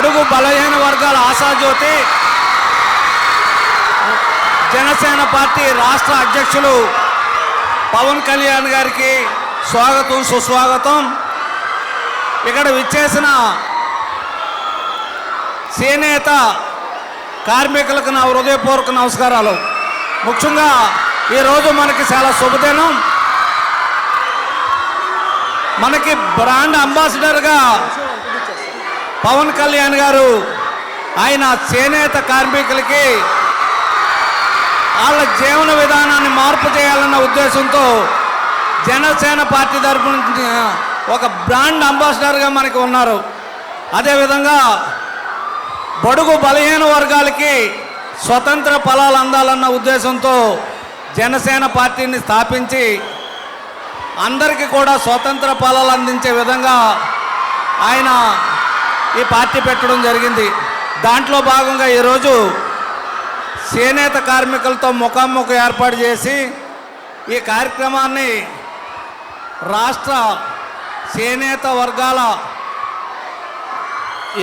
బడుగు బలహీన వర్గాల ఆశాజ్యోతి జనసేన పార్టీ రాష్ట్ర అధ్యక్షులు పవన్ కళ్యాణ్ గారికి స్వాగతం సుస్వాగతం. ఇక్కడ విచ్చేసిన చేనేత కార్మికులకు నా హృదయపూర్వక నమస్కారాలు. ముఖ్యంగా ఈరోజు మనకి చాలా శుభదినం. మనకి బ్రాండ్ అంబాసిడర్గా పవన్ కళ్యాణ్ గారు ఆయన చేనేత కార్మికులకి వాళ్ళ జీవన విధానాన్ని మార్పు చేయాలన్న ఉద్దేశంతో జనసేన పార్టీ తరఫు నుంచి ఒక బ్రాండ్ అంబాసిడర్గా మనకి ఉన్నారు. అదేవిధంగా బడుగు బలహీన వర్గాలకి స్వతంత్ర ఫలాలు అందాలన్న ఉద్దేశంతో జనసేన పార్టీని స్థాపించి అందరికీ కూడా స్వతంత్ర ఫలాలు అందించే విధంగా ఆయన ఈ పార్టీ పెట్టడం జరిగింది. దాంట్లో భాగంగా ఈరోజు చేనేత కార్మికులతో ముఖాముఖి ఏర్పాటు చేసి ఈ కార్యక్రమాన్ని రాష్ట్ర చేనేత వర్గాల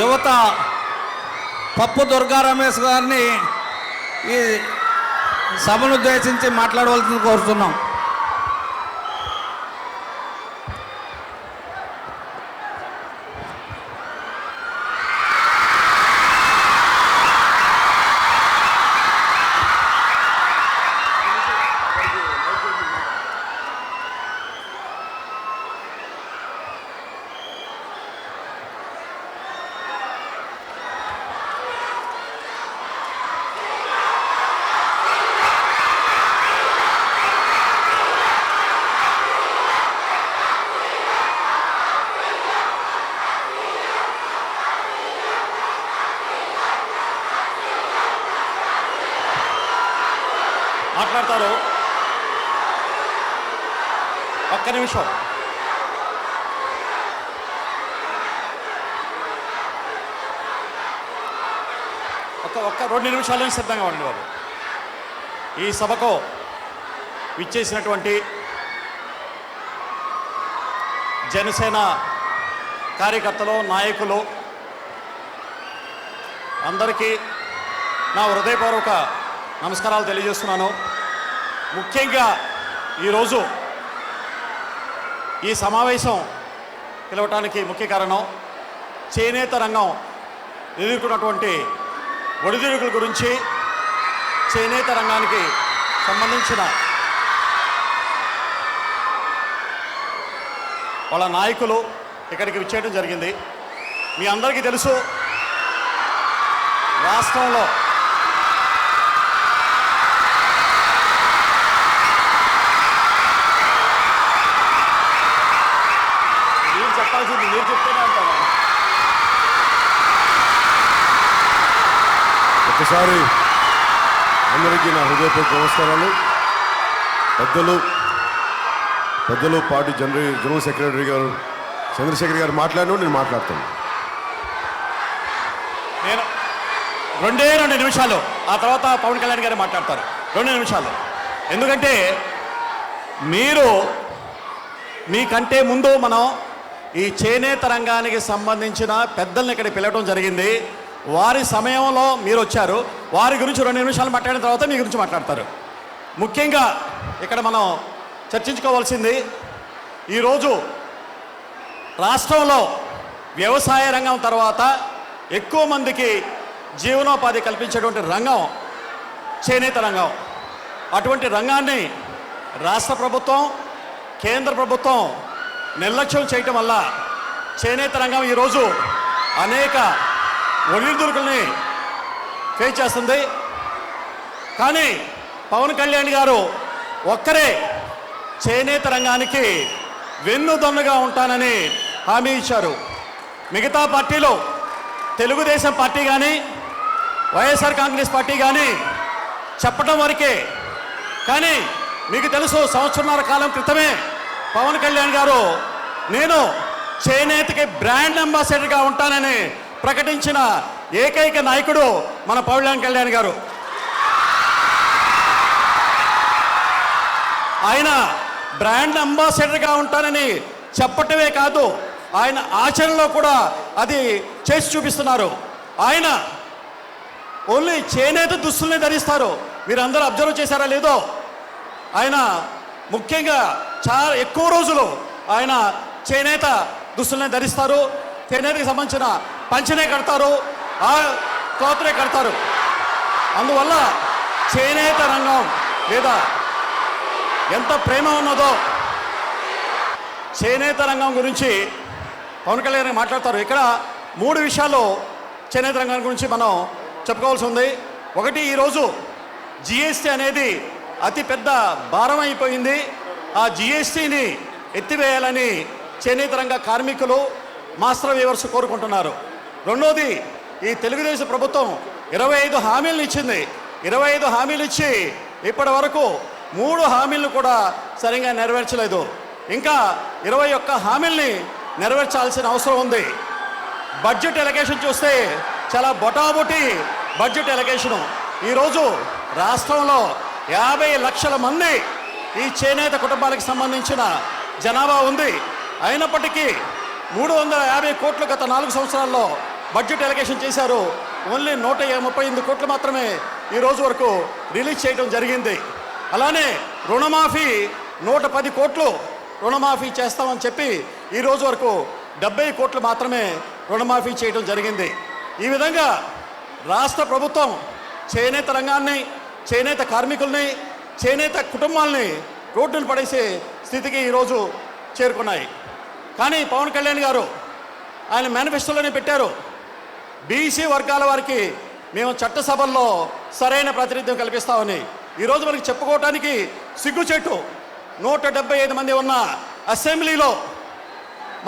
యువత పప్పు దుర్గా రమేష్ గారిని ఈ సభను ఉద్దేశించి మాట్లాడవలసింది కోరుతున్నాం. మాట్లాడతారు. ఒక్క నిమిషం. ఒక్క 2 నిమిషాలు సిద్ధంగా ఉండండి బాబు. ఈ సభకు విచ్చేసినటువంటి జనసేన కార్యకర్తలు, నాయకులు అందరికీ నా హృదయపూర్వక నమస్కారాలు తెలియజేస్తున్నాను. ముఖ్యంగా ఈరోజు ఈ సమావేశం పిలవటానికి ముఖ్య కారణం చేనేత రంగం ఎదుర్కొన్నటువంటి ఒడిదుడుకుల గురించి, చేనేత రంగానికి సంబంధించిన వాళ్ళ నాయకులు ఇక్కడికి విచ్చేయడం జరిగింది. మీ అందరికీ తెలుసు, రాష్ట్రంలో చెప్పాల్సింది మీరు చెప్తూనే ఉంటారా? ఒకసారి అందరికీ నా హృదయపూర్వక నమస్కారాలు. పెద్దలు పార్టీ జనరల్ సెక్రటరీ గారు చంద్రశేఖర్ గారు మాట్లాడిన నేను మాట్లాడతాను. నేను 2 నిమిషాలు, ఆ తర్వాత పవన్ కళ్యాణ్ గారు మాట్లాడతారు. 2 నిమిషాలు. ఎందుకంటే మీకంటే ముందు మనం ఈ చేనేత రంగానికి సంబంధించిన పెద్దల్ని ఇక్కడ పిలవడం జరిగింది. వారి సమయంలో మీరు వచ్చారు. వారి గురించి 2 నిమిషాలు మాట్లాడిన తర్వాత మీ గురించి మాట్లాడతారు. ముఖ్యంగా ఇక్కడ మనం చర్చించుకోవాల్సింది, ఈరోజు రాష్ట్రంలో వ్యవసాయ రంగం తర్వాత ఎక్కువ మందికి జీవనోపాధి కల్పించేటువంటి రంగం చేనేత రంగం. అటువంటి రంగాన్ని రాష్ట్ర ప్రభుత్వం, కేంద్ర ప్రభుత్వం నిర్లక్ష్యం చేయటం వల్ల చేనేత రంగం ఈరోజు అనేక ఒడిదుడుకుల్ని ఫేస్ చేస్తుంది. కానీ పవన్ కళ్యాణ్ గారు ఒక్కరే చేనేత రంగానికి వెన్నుదన్నుగా ఉంటానని హామీ ఇచ్చారు. మిగతా పార్టీలు, తెలుగుదేశం పార్టీ కానీ వైఎస్ఆర్ కాంగ్రెస్ పార్టీ కానీ చెప్పడం వరకే. కానీ మీకు తెలుసు, 1.5 సంవత్సరాల కాలం క్రితమే పవన్ కళ్యాణ్ గారు నేను చేనేతకి బ్రాండ్ అంబాసిడర్గా ఉంటానని ప్రకటించిన ఏకైక నాయకుడు మన పవన్ కళ్యాణ్ గారు. ఆయన బ్రాండ్ అంబాసిడర్గా ఉంటానని చెప్పటమే కాదు, ఆయన ఆచరణలో కూడా అది చేసి చూపిస్తున్నారు. ఆయన ఓన్లీ చేనేత దుస్తుల్ని ధరిస్తారు. మీరు అందరూ అబ్జర్వ్ చేశారా లేదో, ఆయన ముఖ్యంగా చాలా ఎక్కువ రోజులు ఆయన చేనేత దుస్తుల్ని ధరిస్తారు. చేనేతకి సంబంధించిన పంచనే కడతారు, ఆ క్లాత్నే కడతారు. అందువల్ల చేనేత రంగం లేదా ఎంత ప్రేమ ఉన్నదో చేనేత రంగం గురించి పవన్ కళ్యాణ్ గారు మాట్లాడతారు. ఇక్కడ 3 విషయాలు చేనేత రంగం గురించి మనం చెప్పుకోవాల్సి ఉంది. ఒకటి, ఈరోజు జిఎస్టీ అనేది అతి పెద్ద భారం అయిపోయింది. ఆ జిఎస్టీని ఎత్తివేయాలని చేనేత రంగ కార్మికులు, మాస్టర్ వీవర్స్ కోరుకుంటున్నారు. రెండోది, ఈ తెలుగుదేశం ప్రభుత్వం 25 హామీలను ఇచ్చింది. 25 హామీలు ఇచ్చి ఇప్పటి వరకు 3 హామీలను కూడా సరిగా నెరవేర్చలేదు. ఇంకా 21 హామీల్ని నెరవేర్చాల్సిన అవసరం ఉంది. బడ్జెట్ ఎలకేషన్ చూస్తే చాలా బొటాబొటి బడ్జెట్ ఎలకేషను. ఈరోజు రాష్ట్రంలో 50 లక్షల మంది ఈ చేనేత కుటుంబాలకు సంబంధించిన జనాభా ఉంది. అయినప్పటికీ 350 కోట్లు గత 4 సంవత్సరాల్లో బడ్జెట్ ఎలకేషన్ చేశారు. ఓన్లీ 138 కోట్లు మాత్రమే ఈ రోజు వరకు రిలీజ్ చేయడం జరిగింది. అలానే రుణమాఫీ 110 కోట్లు రుణమాఫీ చేస్తామని చెప్పి ఈ రోజు వరకు 70 కోట్లు మాత్రమే రుణమాఫీ చేయడం జరిగింది. ఈ విధంగా రాష్ట్ర ప్రభుత్వం చేనేత రంగాన్ని, చేనేత కార్మికుల్ని, చేనేత కుటుంబాలని రోడ్డును పడేసే స్థితికి ఈరోజు చేరుకున్నాయి. కానీ పవన్ కళ్యాణ్ గారు ఆయన మేనిఫెస్టోలోనే పెట్టారు, బీసీ వర్గాల వారికి మేము చట్టసభల్లో సరైన ప్రాతినిధ్యం కల్పిస్తామని. ఈరోజు మనకి చెప్పుకోవటానికి సిగ్గుచేటు. 175 మంది ఉన్న అసెంబ్లీలో,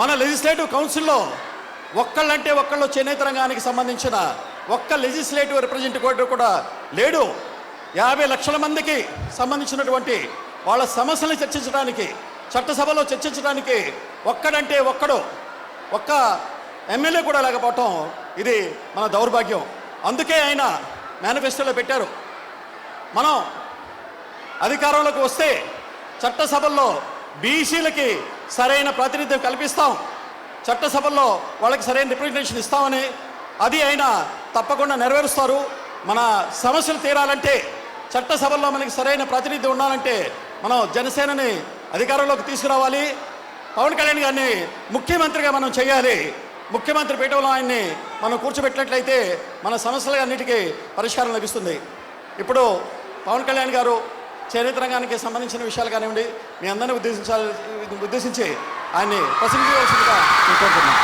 మన లెజిస్లేటివ్ కౌన్సిల్లో ఒక్కళ్ళంటే ఒక్కళ్ళు చేనేత రంగానికి సంబంధించిన ఒక్క లెజిస్లేటివ్ రిప్రజెంటేటివ్ కూడా లేడు. 50 లక్షల మందికి సంబంధించినటువంటి వాళ్ళ సమస్యలను చర్చించడానికి, చట్టసభలో చర్చించడానికి ఒక్కడంటే ఒక్క ఎమ్మెల్యే కూడా లేకపోవటం ఇది మన దౌర్భాగ్యం. అందుకే ఆయన మేనిఫెస్టోలో పెట్టారు, మనం అధికారంలోకి వస్తే చట్టసభల్లో బీసీలకి సరైన ప్రాతినిధ్యం కల్పిస్తాం, చట్టసభల్లో వాళ్ళకి సరైన రిప్రజెంటేషన్ ఇస్తామని. అది ఆయన తప్పకుండా నెరవేరుస్తారు. మన సమస్యలు తీరాలంటే, చట్టసభల్లో మనకి సరైన ప్రాతినిధ్యం ఉండాలంటే మనం జనసేనని అధికారంలోకి తీసుకురావాలి. పవన్ కళ్యాణ్ గారిని ముఖ్యమంత్రిగా మనం చేయాలి. ముఖ్యమంత్రి పీఠంలో ఆయన్ని మనం కూర్చోబెట్టినట్లయితే మన సమస్యలు అన్నిటికీ పరిష్కారం లభిస్తుంది. ఇప్పుడు పవన్ కళ్యాణ్ గారు చేనేత రంగానికి సంబంధించిన విషయాలు కానివ్వండి, మీ అందరినీ ఉద్దేశించి ఆయన్ని ప్రసంగించవలసిందిగా కోరుతున్నాను.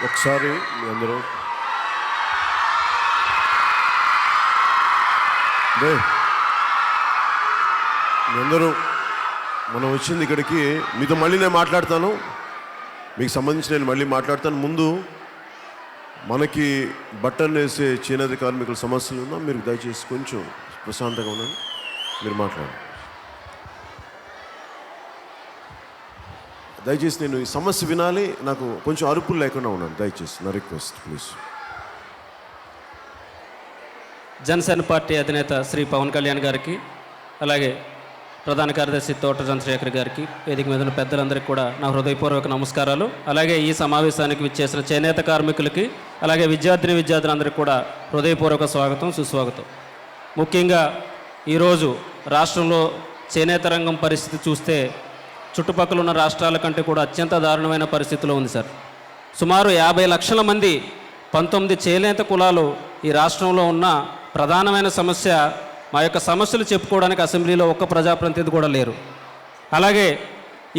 ఒకసారి మీ అందరూ మనం వచ్చింది ఇక్కడికి, మీతో మళ్ళీ నేను మాట్లాడతాను, మీకు సంబంధించి నేను మళ్ళీ మాట్లాడతాను. ముందు మనకి బట్టన్ వేసే చేనేత కార్మికుల సమస్యలు ఉన్నా, మీరు దయచేసి కొంచెం ప్రశాంతంగా ఉన్నాను, మీరు మాట్లాడండి. దయచేసి నేను ఈ సమస్య వినాలి, నాకు కొంచెం అరుపులు లేకుండా ఉన్నాను, దయచేసి నా రిక్వెస్ట్ ప్లీజ్. జనసేన పార్టీ అధినేత శ్రీ పవన్ కళ్యాణ్ గారికి, అలాగే ప్రధాన కార్యదర్శి తోట చంద్రశేఖర్ గారికి, వేదిక మీద ఉన్న పెద్దలందరికీ కూడా నా హృదయపూర్వక నమస్కారాలు. అలాగే ఈ సమావేశానికి విచ్చేసిన చేనేత కార్మికులకి, అలాగే విద్యార్థులందరికీ కూడా హృదయపూర్వక స్వాగతం, సుస్వాగతం. ముఖ్యంగా ఈరోజు రాష్ట్రంలో చేనేత రంగం పరిస్థితి చూస్తే చుట్టుపక్కల ఉన్న రాష్ట్రాల కంటే కూడా అత్యంత దారుణమైన పరిస్థితిలో ఉంది సార్. సుమారు 50 లక్షల మంది 19 చేనేత కులాలు ఈ రాష్ట్రంలో ఉన్న ప్రధానమైన సమస్య, మా యొక్క సమస్యలు చెప్పుకోవడానికి అసెంబ్లీలో ఒక్క ప్రజాప్రతినిధి కూడా లేరు. అలాగే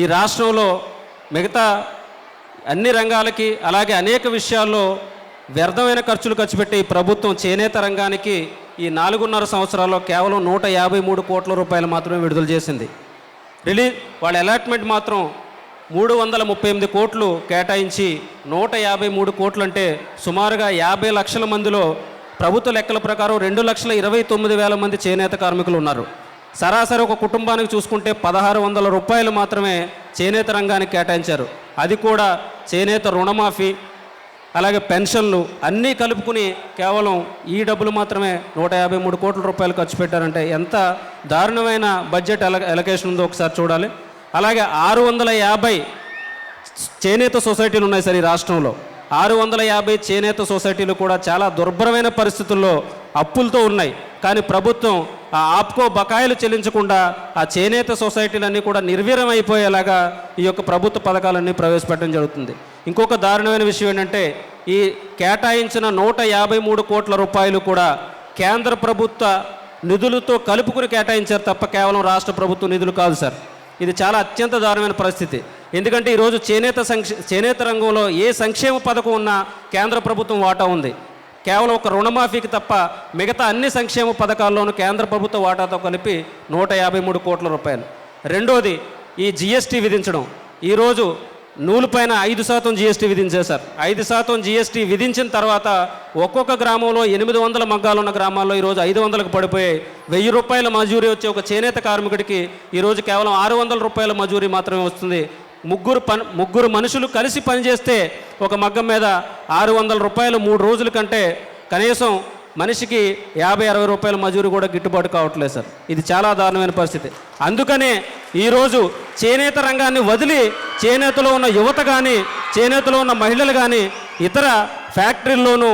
ఈ రాష్ట్రంలో మిగతా అన్ని రంగాలకి, అలాగే అనేక విషయాల్లో వ్యర్థమైన ఖర్చులు ఖర్చు పెట్టే ఈ ప్రభుత్వం చేనేత రంగానికి ఈ 4.5 సంవత్సరాల్లో కేవలం 153 కోట్ల రూపాయలు మాత్రమే విడుదల చేసింది. వాళ్ళ అలాట్మెంట్ మాత్రం 338 కోట్లు కేటాయించి 153 కోట్లు అంటే సుమారుగా 50 లక్షల మందిలో ప్రభుత్వ లెక్కల ప్రకారం 2,29,000 మంది చేనేత కార్మికులు ఉన్నారు. సరాసరి ఒక కుటుంబానికి చూసుకుంటే 1,600 రూపాయలు మాత్రమే చేనేత రంగానికి కేటాయించారు. అది కూడా చేనేత రుణమాఫీ, అలాగే పెన్షన్లు అన్నీ కలుపుకుని కేవలం ఈ డబ్బులు మాత్రమే 153 కోట్ల రూపాయలు ఖర్చు పెట్టారంటే ఎంత దారుణమైన బడ్జెట్ ఎలకేషన్ ఉందో ఒకసారి చూడాలి. అలాగే 650 చేనేత సొసైటీలు ఉన్నాయి సార్ ఈ రాష్ట్రంలో. 650 చేనేత సొసైటీలు కూడా చాలా దుర్భరమైన పరిస్థితుల్లో అప్పులతో ఉన్నాయి. కానీ ప్రభుత్వం ఆ ఆప్కో బకాయిలు చెల్లించకుండా ఆ చేనేత సొసైటీలన్నీ కూడా నిర్వీర్యం అయిపోయేలాగా ఈ యొక్క ప్రభుత్వ పథకాలన్నీ ప్రవేశపెట్టడం జరుగుతుంది. ఇంకొక దారుణమైన విషయం ఏంటంటే, ఈ కేటాయించిన 153 కోట్ల రూపాయలు కూడా కేంద్ర ప్రభుత్వ నిధులతో కలుపుకుని కేటాయించారు తప్ప కేవలం రాష్ట్ర ప్రభుత్వ నిధులు కాదు సార్. ఇది చాలా అత్యంత దారుణమైన పరిస్థితి. ఎందుకంటే ఈరోజు చేనేత రంగంలో ఏ సంక్షేమ పథకం ఉన్నా కేంద్ర ప్రభుత్వం వాటా ఉంది. కేవలం ఒక రుణమాఫీకి తప్ప మిగతా అన్ని సంక్షేమ పథకాల్లోనూ కేంద్ర ప్రభుత్వ వాటాతో కలిపి 153 కోట్ల రూపాయలు. రెండోది ఈ జిఎస్టీ విధించడం. ఈరోజు నూలుపైన 5% జిఎస్టీ విధించేశారు. 5% జిఎస్టీ విధించిన తర్వాత ఒక్కొక్క గ్రామంలో 800 మగ్గాలు ఉన్న గ్రామాల్లో ఈరోజు 500కు పడిపోయాయి. 1000 రూపాయల మజూరీ వచ్చే ఒక చేనేత కార్మికుడికి ఈరోజు కేవలం 600 రూపాయల మజూరీ మాత్రమే వస్తుంది. ముగ్గురు మనుషులు కలిసి పనిచేస్తే ఒక మగ్గం మీద 600 రూపాయలు 3 రోజుల కంటే కనీసం మనిషికి 50-60 రూపాయల మజూరీ కూడా గిట్టుబాటు కావట్లేదు సార్. ఇది చాలా దారుణమైన పరిస్థితి. అందుకనే ఈరోజు చేనేత రంగాన్ని వదిలి చేనేతలో ఉన్న యువత కానీ, చేనేతలో ఉన్న మహిళలు కానీ ఇతర ఫ్యాక్టరీల్లోనూ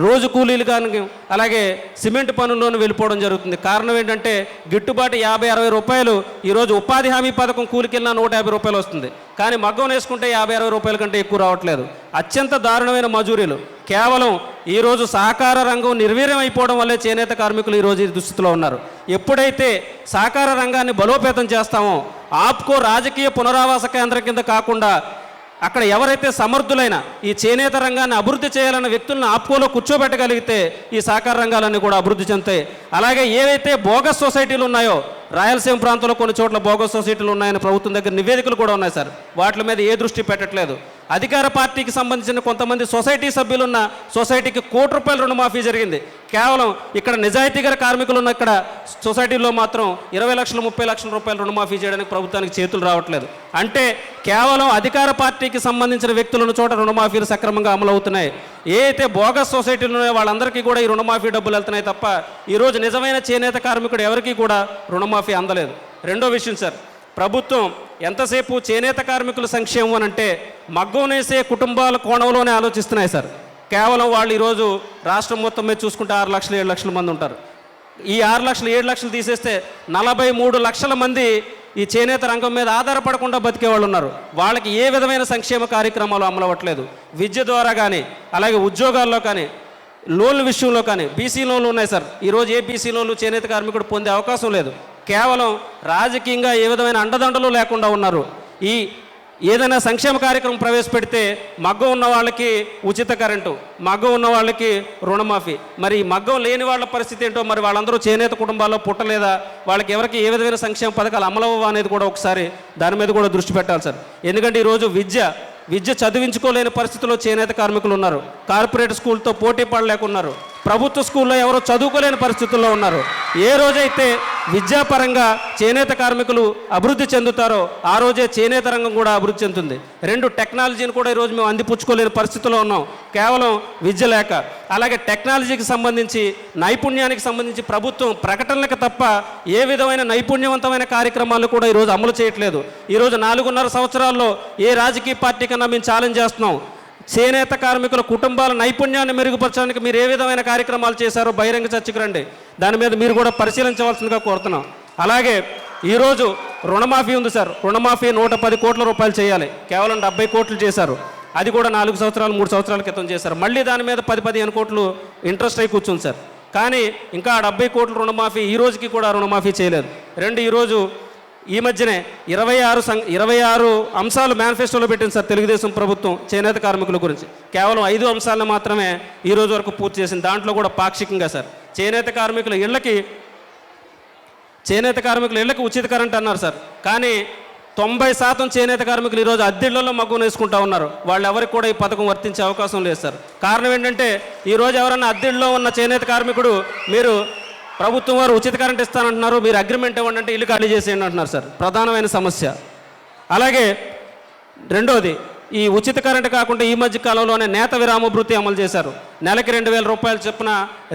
రోజు కూలీలు కానీ అలాగే సిమెంట్ పనుల్లోనూ వెళ్ళిపోవడం జరుగుతుంది. కారణం ఏంటంటే గిట్టుబాటు 50-60 రూపాయలు. ఈరోజు ఉపాధి హామీ పథకం కూలికెళ్ళినా 150 రూపాయలు వస్తుంది. కానీ మగ్గం వేసుకుంటే 50-60 రూపాయల కంటే ఎక్కువ రావట్లేదు. అత్యంత దారుణమైన మజూరీలు. కేవలం ఈరోజు సహకార రంగం నిర్వీర్యం అయిపోవడం వల్లే చేనేత కార్మికులు ఈరోజు ఈ దుస్థితిలో ఉన్నారు. ఎప్పుడైతే సహకార రంగాన్ని బలోపేతం చేస్తామో, ఆప్కో రాజకీయ పునరావాస కేంద్రం కింద కాకుండా అక్కడ ఎవరైతే సమర్థులైన ఈ చేనేత రంగాన్ని అభివృద్ధి చేయాలన్న వ్యక్తులను ఆప్కోలో కూర్చోబెట్టగలిగితే ఈ సహకార రంగాలన్నీ కూడా అభివృద్ధి చెందుతాయి. అలాగే ఏవైతే బోగస్ సొసైటీలు ఉన్నాయో, రాయలసీమ ప్రాంతంలో కొన్ని చోట్ల బోగస్ సొసైటీలు ఉన్నాయని ప్రభుత్వం దగ్గర నివేదికలు కూడా ఉన్నాయి సార్. వాటి మీద ఏ దృష్టి పెట్టట్లేదు. అధికార పార్టీకి సంబంధించిన కొంతమంది సొసైటీ సభ్యులున్న సొసైటీకి ₹1 రుణమాఫీ జరిగింది. కేవలం ఇక్కడ నిజాయితీగల కార్మికులు ఉన్న ఇక్కడ సొసైటీలో మాత్రం 20 లక్షలు 30 లక్షల రూపాయలు రుణమాఫీ చేయడానికి ప్రభుత్వానికి చేతులు రావట్లేదు. అంటే కేవలం అధికార పార్టీకి సంబంధించిన వ్యక్తులను చోట రుణమాఫీలు సక్రమంగా అమలు అవుతున్నాయి. ఏ అయితే బోగస్ సొసైటీలు ఉన్నాయో వాళ్ళందరికీ కూడా ఈ రుణమాఫీ డబ్బులు వెళ్తున్నాయి తప్ప ఈరోజు నిజమైన చేనేత కార్మికుడు ఎవరికీ కూడా రుణమాఫీ అందలేదు. రెండో విషయం సార్, ప్రభుత్వం ఎంతసేపు చేనేత కార్మికుల సంక్షేమం అని అంటే మగ్గం నేసే కుటుంబాల కోణంలోనే ఆలోచిస్తున్నాయి సార్. కేవలం వాళ్ళు ఈరోజు రాష్ట్రం మొత్తం మీద చూసుకుంటే 6 లక్షలు 7 లక్షల మంది ఉంటారు. ఈ 6 లక్షలు 7 లక్షలు తీసేస్తే 43 లక్షల మంది ఈ చేనేత రంగం మీద ఆధారపడకుండా బతికే వాళ్ళు ఉన్నారు. వాళ్ళకి ఏ విధమైన సంక్షేమ కార్యక్రమాలు అమలవ్వట్లేదు. విద్య ద్వారా కానీ, అలాగే ఉద్యోగాల్లో కానీ, లోన్ల విషయంలో కానీ బీసీ లోన్లు ఉన్నాయి సార్. ఈరోజు ఏ బీసీ లోన్లు చేనేత కార్మికుడు పొందే అవకాశం లేదు. కేవలం రాజకీయంగా ఏ విధమైన అండదండలు లేకుండా ఉన్నారు. ఈ ఏదైనా సంక్షేమ కార్యక్రమం ప్రవేశపెడితే మగ్గం ఉన్న వాళ్ళకి ఉచిత కరెంటు, మగ్గం ఉన్న వాళ్ళకి రుణమాఫీ. మరి మగ్గం లేని వాళ్ళ పరిస్థితి ఏంటో, మరి వాళ్ళందరూ చేనేత కుటుంబాల్లో పుట్టలేదా, వాళ్ళకి ఎవరికి ఏ విధమైన సంక్షేమ పథకాలు అమలవ్వవా అనేది కూడా ఒకసారి దాని మీద కూడా దృష్టి పెట్టాలి సార్. ఎందుకంటే ఈరోజు విద్య చదివించుకోలేని పరిస్థితుల్లో చేనేత కార్మికులు ఉన్నారు. కార్పొరేట్ స్కూల్తో పోటీ పడలేకున్నారు. ప్రభుత్వ స్కూల్లో ఎవరో చదువుకోలేని పరిస్థితుల్లో ఉన్నారు. ఏ రోజైతే విద్యాపరంగా చేనేత కార్మికులు అభివృద్ధి చెందుతారో ఆ రోజే చేనేత రంగం కూడా అభివృద్ధి చెందుతుంది. 2 టెక్నాలజీని కూడా ఈరోజు మేము అందిపుచ్చుకోలేని పరిస్థితుల్లో ఉన్నాం, కేవలం విద్య లేక. అలాగే టెక్నాలజీకి సంబంధించి, నైపుణ్యానికి సంబంధించి ప్రభుత్వం ప్రకటనలకు తప్ప ఏ విధమైన నైపుణ్యవంతమైన కార్యక్రమాలు కూడా ఈరోజు అమలు చేయట్లేదు. ఈరోజు 4.5 సంవత్సరాల్లో ఏ రాజకీయ పార్టీ కన్నా మేము ఛాలెంజ్ చేస్తున్నాం. చేనేత కార్మికుల కుటుంబాల నైపుణ్యాన్ని మెరుగుపరచడానికి మీరు ఏ విధమైన కార్యక్రమాలు చేశారో బహిరంగ చర్చకు రండి. దాని మీద మీరు కూడా పరిశీలించవలసిందిగా కోరుతున్నాం. అలాగే ఈరోజు రుణమాఫీ ఉంది సార్. రుణమాఫీ 110 కోట్ల రూపాయలు చేయాలి, కేవలం 70 కోట్లు చేశారు. అది కూడా 4 సంవత్సరాలు 3 సంవత్సరాల క్రితం చేశారు. మళ్ళీ దాని మీద 10-15 కోట్లు ఇంట్రెస్ట్ అయి కూర్చుంది సార్. కానీ ఇంకా 70 కోట్ల రుణమాఫీ ఈ రోజుకి కూడా రుణమాఫీ చేయలేదు. ఈరోజు ఈ మధ్యనే 26 అంశాలు మేనిఫెస్టోలో పెట్టింది సార్ తెలుగుదేశం ప్రభుత్వం చేనేత కార్మికుల గురించి. కేవలం 5 అంశాలను మాత్రమే ఈ రోజు వరకు పూర్తి చేసింది. దాంట్లో కూడా పాక్షికంగా సార్. చేనేత కార్మికుల ఇళ్ళకి ఉచిత కరెంట్ అన్నారు సార్. కానీ 90% చేనేత కార్మికులు ఈరోజు అద్దెళ్లలో మగ్గం వేసుకుంటా ఉన్నారు. వాళ్ళు ఎవరికి కూడా ఈ పథకం వర్తించే అవకాశం లేదు సార్. కారణం ఏంటంటే ఈరోజు ఎవరన్నా అద్దెల్లో ఉన్న చేనేత కార్మికుడు, మీరు ప్రభుత్వం వారు ఉచిత కరెంట్ ఇస్తానంటున్నారు, మీరు అగ్రిమెంట్ ఇవ్వండి అంటే ఇల్లు ఖాళీ చేసేయండి అంటున్నారు సార్. ప్రధానమైన సమస్య. అలాగే రెండోది, ఈ ఉచిత కరెంటు కాకుండా ఈ మధ్య కాలంలోనే నేత విరామ భృతి అమలు చేశారు. నెలకి 2,000 రూపాయలు చొప్పున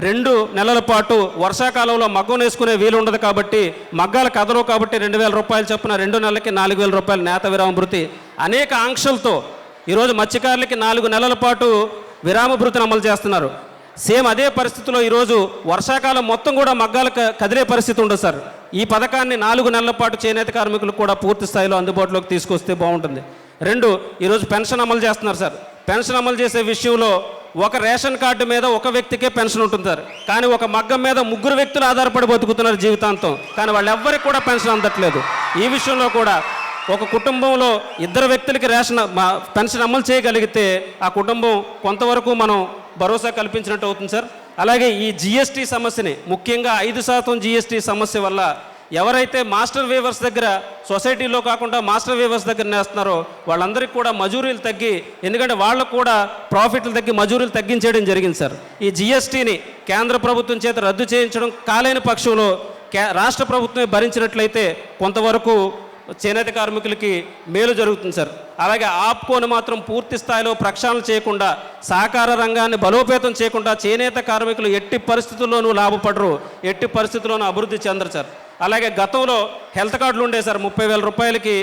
2 నెలల పాటు వర్షాకాలంలో మగ్గం వేసుకునే వీలు ఉండదు కాబట్టి, మగ్గాల కదలవు కాబట్టి 2,000 రూపాయలు చొప్పున 2 నెలలకి 4,000 రూపాయలు నేత విరామ భృతి. అనేక ఆంక్షలతో ఈరోజు మత్స్యకారులకి 4 నెలల పాటు విరామ భృతిని అమలు చేస్తున్నారు. సేమ్ అదే పరిస్థితిలో ఈరోజు వర్షాకాలం మొత్తం కూడా మగ్గాలు కదిలే పరిస్థితి ఉండదు సార్. ఈ పథకాన్ని 4 నెలల పాటు చేనేత కార్మికులకు కూడా పూర్తి స్థాయిలో అందుబాటులోకి తీసుకొస్తే బాగుంటుంది. 2, ఈరోజు పెన్షన్ అమలు చేస్తున్నారు సార్. పెన్షన్ అమలు చేసే విషయంలో ఒక రేషన్ కార్డు మీద ఒక వ్యక్తికే పెన్షన్ ఉంటుంది సార్. కానీ ఒక మగ్గం మీద 3 వ్యక్తులు ఆధారపడి బతుకుతున్నారు జీవితాంతం. కానీ వాళ్ళు ఎవ్వరికి కూడా పెన్షన్ అందట్లేదు. ఈ విషయంలో కూడా ఒక కుటుంబంలో 2 వ్యక్తులకి పెన్షన్ అమలు చేయగలిగితే ఆ కుటుంబం కొంతవరకు మనం భరోసా కల్పించినట్టు అవుతుంది సార్. అలాగే ఈ జిఎస్టీ సమస్యని, ముఖ్యంగా 5% జిఎస్టీ సమస్య వల్ల ఎవరైతే మాస్టర్ వీవర్స్ దగ్గర సొసైటీలో కాకుండా మాస్టర్ వీవర్స్ దగ్గర నేస్తున్నారో వాళ్ళందరికీ కూడా మజూరీలు తగ్గి, ఎందుకంటే వాళ్ళకు కూడా ప్రాఫిట్లు తగ్గి మజూరీలు తగ్గించేయడం జరిగింది సార్. ఈ జిఎస్టీని కేంద్ర ప్రభుత్వం చేత రద్దు చేయించడం కాలేని పక్షంలో రాష్ట్ర ప్రభుత్వమే భరించినట్లయితే కొంతవరకు చేనేత కార్మికులకి మేలు జరుగుతుంది సార్. అలాగే ఆప్కోని మాత్రం పూర్తి స్థాయిలో ప్రక్షాళన చేయకుండా, సహకార రంగాన్ని బలోపేతం చేయకుండా చేనేత కార్మికులు ఎట్టి పరిస్థితుల్లోనూ లాభపడరు, ఎట్టి పరిస్థితుల్లోనూ అభివృద్ధి చెందరు సార్. అలాగే గతంలో హెల్త్ కార్డులు ఉండే సార్, 30,000 రూపాయలకి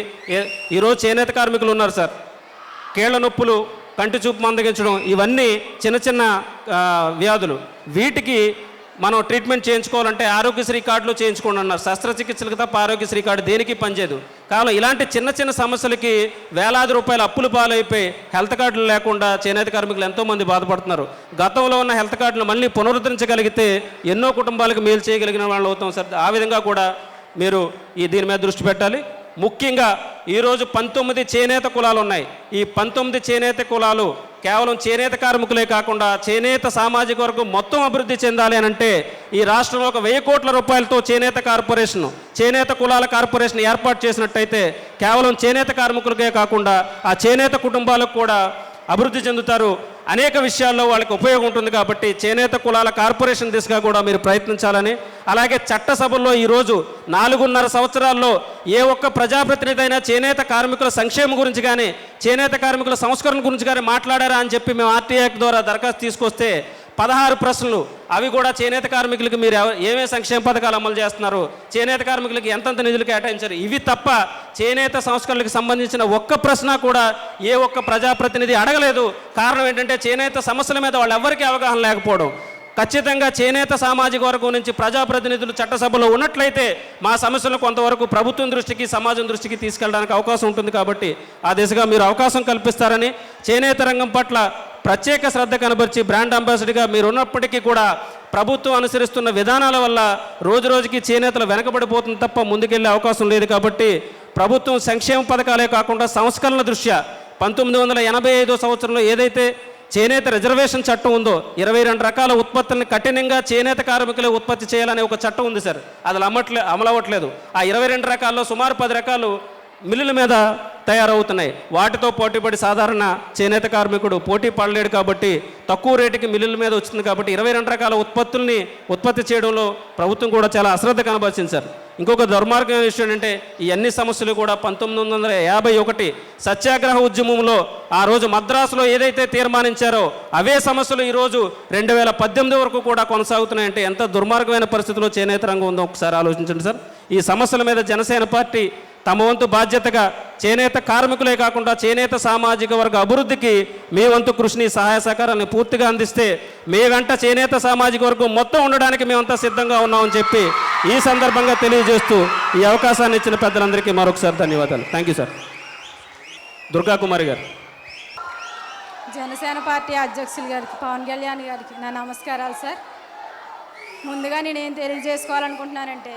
ఈరోజు చేనేత కార్మికులు ఉన్నారు సార్. కీళ్ల నొప్పులు, కంటి చూపు మందగించడం, ఇవన్నీ చిన్న చిన్న వ్యాధులు. వీటికి మనం ట్రీట్మెంట్ చేయించుకోవాలంటే ఆరోగ్యశ్రీ కార్డులు చేయించుకోండి అన్నారు. శస్త్రచికిత్సలకు తప్ప ఆరోగ్యశ్రీ కార్డు దేనికి పనిచేయదు. కావున ఇలాంటి చిన్న చిన్న సమస్యలకి వేలాది రూపాయల అప్పులు పాలైపోయి హెల్త్ కార్డులు లేకుండా చేనేత కార్మికులు ఎంతోమంది బాధపడుతున్నారు. గతంలో ఉన్న హెల్త్ కార్డులు మళ్ళీ పునరుద్ధరించగలిగితే ఎన్నో కుటుంబాలకు మేలు చేయగలిగిన వాళ్ళు అవుతాం సార్. ఆ విధంగా కూడా మీరు దీని మీద దృష్టి పెట్టాలి. ముఖ్యంగా ఈరోజు 19 చేనేత కులాలు ఉన్నాయి. ఈ 19 చేనేత కులాలు కేవలం చేనేత కార్మికులే కాకుండా చేనేత సామాజిక వర్గం మొత్తం అభివృద్ధి చెందాలి అని అంటే ఈ రాష్ట్రంలో 1,000 కోట్ల రూపాయలతో చేనేత కులాల కార్పొరేషన్ ఏర్పాటు చేసినట్టయితే కేవలం చేనేత కార్మికులకే కాకుండా ఆ చేనేత కుటుంబాలకు కూడా అభివృద్ధి చెందుతారు. అనేక విషయాల్లో వాళ్ళకి ఉపయోగం ఉంటుంది. కాబట్టి చేనేత కులాల కార్పొరేషన్ దిశగా కూడా మీరు ప్రయత్నించాలని, అలాగే చట్టసభల్లో ఈరోజు 4.5 సంవత్సరాల్లో ఏ ఒక్క ప్రజాప్రతినిధి అయినా చేనేత కార్మికుల సంక్షేమం గురించి కానీ చేనేత కార్మికుల సంస్కరణ గురించి కానీ మాట్లాడారా అని చెప్పి మేము ఆర్టీఐ ద్వారా దరఖాస్తు తీసుకొస్తే 16 ప్రశ్నలు, అవి కూడా చేనేత కార్మికులకి మీరు ఏమేమి సంక్షేమ పథకాలు అమలు చేస్తున్నారు, చేనేత కార్మికులకి ఎంతంత నిధులు కేటాయించారు, ఇవి తప్ప చేనేత సంస్కరణలకు సంబంధించిన ఒక్క ప్రశ్న కూడా ఏ ఒక్క ప్రజాప్రతినిధి అడగలేదు. కారణం ఏంటంటే చేనేత సమస్యల మీద వాళ్ళు ఎవరికీ అవగాహన లేకపోవడం. ఖచ్చితంగా చేనేత సామాజిక వర్గం నుంచి ప్రజాప్రతినిధులు చట్టసభలో ఉన్నట్లయితే మా సమస్యలను కొంతవరకు ప్రభుత్వం దృష్టికి, సమాజం దృష్టికి తీసుకెళ్ళడానికి అవకాశం ఉంటుంది. కాబట్టి ఆ దిశగా మీరు అవకాశం కల్పిస్తారని, చేనేత రంగం పట్ల ప్రత్యేక శ్రద్ధ కనబరిచి బ్రాండ్ అంబాసిడర్గా మీరు ఉన్నప్పటికీ కూడా ప్రభుత్వం అనుసరిస్తున్న విధానాల వల్ల రోజు రోజుకి చేనేతలు వెనకబడిపోతుంది తప్ప ముందుకెళ్లే అవకాశం లేదు. కాబట్టి ప్రభుత్వం సంక్షేమ పథకాలే కాకుండా సంస్కరణల దృష్ట్యా 1985 సంవత్సరంలో ఏదైతే చేనేత రిజర్వేషన్ చట్టం ఉందో 22 రకాల ఉత్పత్తులను కఠినంగా చేనేత కార్మికులే ఉత్పత్తి చేయాలనే ఒక చట్టం ఉంది సార్. అది అమలవ్వట్లేదు. ఆ 22 రకాల్లో సుమారు 10 రకాలు మిల్లుల మీద తయారవుతున్నాయి. వాటితో పోటీపడి సాధారణ చేనేత కార్మికుడు పోటీ పడలేడు. కాబట్టి తక్కువ రేటుకి మిల్లుల మీద వచ్చింది. కాబట్టి 22 రకాల ఉత్పత్తుల్ని ఉత్పత్తి చేయడంలో ప్రభుత్వం కూడా చాలా అశ్రద్ధ కనబరిచింది సార్. ఇంకొక దుర్మార్గమైన విషయం ఏంటంటే ఈ అన్ని సమస్యలు కూడా 1951 సత్యాగ్రహ ఉద్యమంలో ఆ రోజు మద్రాసులో ఏదైతే తీర్మానించారో అవే సమస్యలు ఈరోజు 2018 వరకు కూడా కొనసాగుతున్నాయంటే ఎంత దుర్మార్గమైన పరిస్థితిలో చేనేత రంగం ఉందో ఒకసారి ఆలోచించండి సార్. ఈ సమస్యల మీద జనసేన పార్టీ తమ వంతు బాధ్యతగా చేనేత కార్మికులే కాకుండా చేనేత సామాజిక వర్గ అభివృద్ధికి మీ వంతు కృషిని, సహాయ సహకారాన్ని పూర్తిగా అందిస్తే మీ వెంట చేనేత సామాజిక వర్గం మొత్తం ఉండడానికి మేమంతా సిద్ధంగా ఉన్నామని చెప్పి ఈ సందర్భంగా తెలియజేస్తూ ఈ అవకాశాన్ని ఇచ్చిన పెద్దలందరికీ మరొకసారి ధన్యవాదాలు. Thank you sir. Durga Kumari garu. Janasena party అధ్యక్షులు గారికి, పవన్ కళ్యాణ్ గారికి నా నమస్కారాలు సార్. ముందుగా నేనేం తెలియజేసుకోవాలనుకుంటున్నానంటే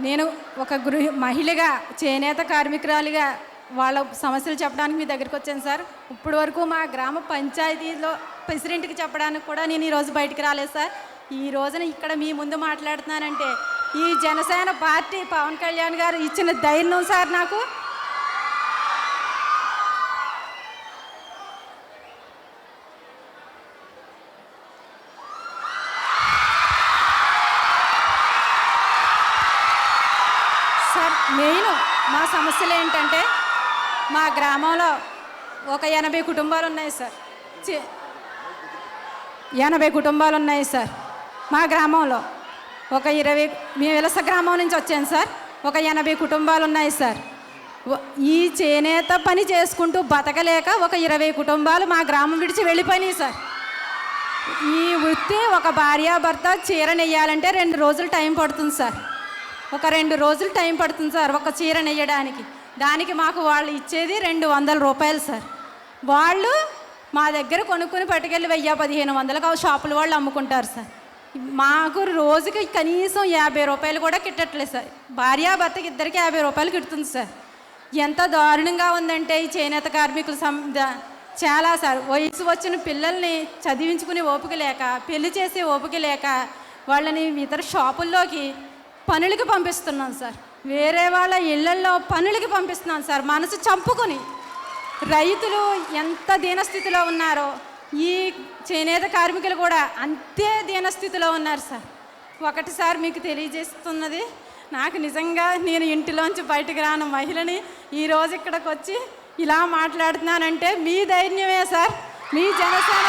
నేను ఒక మహిళగా చేనేత కార్మికురాలిగా వాళ్ళ సమస్యలు చెప్పడానికి మీ దగ్గరికి వచ్చాను సార్. ఇప్పటి వరకు మా గ్రామ పంచాయతీలో ప్రెసిడెంట్కి చెప్పడానికి కూడా నేను ఈరోజు బయటికి రాలేదు సార్. ఈ రోజున ఇక్కడ మీ ముందు మాట్లాడుతున్నానంటే ఈ జనసేన పార్టీ పవన్ కళ్యాణ్ గారు ఇచ్చిన ధైర్యం సార్. నాకు మెయిన్ మా సమస్యలు ఏంటంటే మా గ్రామంలో ఒక 80 కుటుంబాలు ఉన్నాయి సార్. 80 కుటుంబాలు ఉన్నాయి సార్ మా గ్రామంలో. ఒక 20 మేము విలస గ్రామం నుంచి వచ్చాను సార్. ఒక 80 కుటుంబాలు ఉన్నాయి సార్. ఈ చేనేత పని చేసుకుంటూ బతకలేక ఒక 20 కుటుంబాలు మా గ్రామం విడిచి వెళ్ళిపోయినాయి సార్. ఈ వృత్తి ఒక భార్యాభర్త చీర నెయ్యాలంటే 2 రోజులు టైం పడుతుంది సార్. ఒక 2 రోజులు టైం పడుతుంది సార్ ఒక చీర నెయ్యడానికి. దానికి మాకు వాళ్ళు ఇచ్చేది 200 రూపాయలు సార్. వాళ్ళు మా దగ్గర కొనుక్కొని పట్టుకెళ్ళి 1000-1500 షాపుల వాళ్ళు అమ్ముకుంటారు సార్. మాకు రోజుకి కనీసం 50 రూపాయలు కూడా కిట్టట్లేదు సార్. భార్యాభర్తకి ఇద్దరికి 50 రూపాయలు కిట్టుతుంది సార్. ఎంత దారుణంగా ఉందంటే ఈ చేనేత కార్మికులు చాలా సార్. వయసు వచ్చిన పిల్లల్ని చదివించుకునే ఓపిక లేక, పెళ్లి చేసే ఓపిక లేక వాళ్ళని ఇతర షాపుల్లోకి పనులకి పంపిస్తున్నాం సార్. వేరే వాళ్ళ ఇళ్లల్లో పనులకి పంపిస్తున్నాం సార్. మనసు చంపుకొని రైతులు ఎంత దీనస్థితిలో ఉన్నారో ఈ చేనేత కార్మికులు కూడా అంతే దీనస్థితిలో ఉన్నారు సార్. ఒకటిసారి మీకు తెలియజేస్తున్నది, నాకు నిజంగా నేను ఇంటిలోంచి బయటకు రాను మహిళని ఈరోజు ఇక్కడికి వచ్చి ఇలా మాట్లాడుతున్నానంటే మీ ధైర్యమే సార్. మీ జనసేన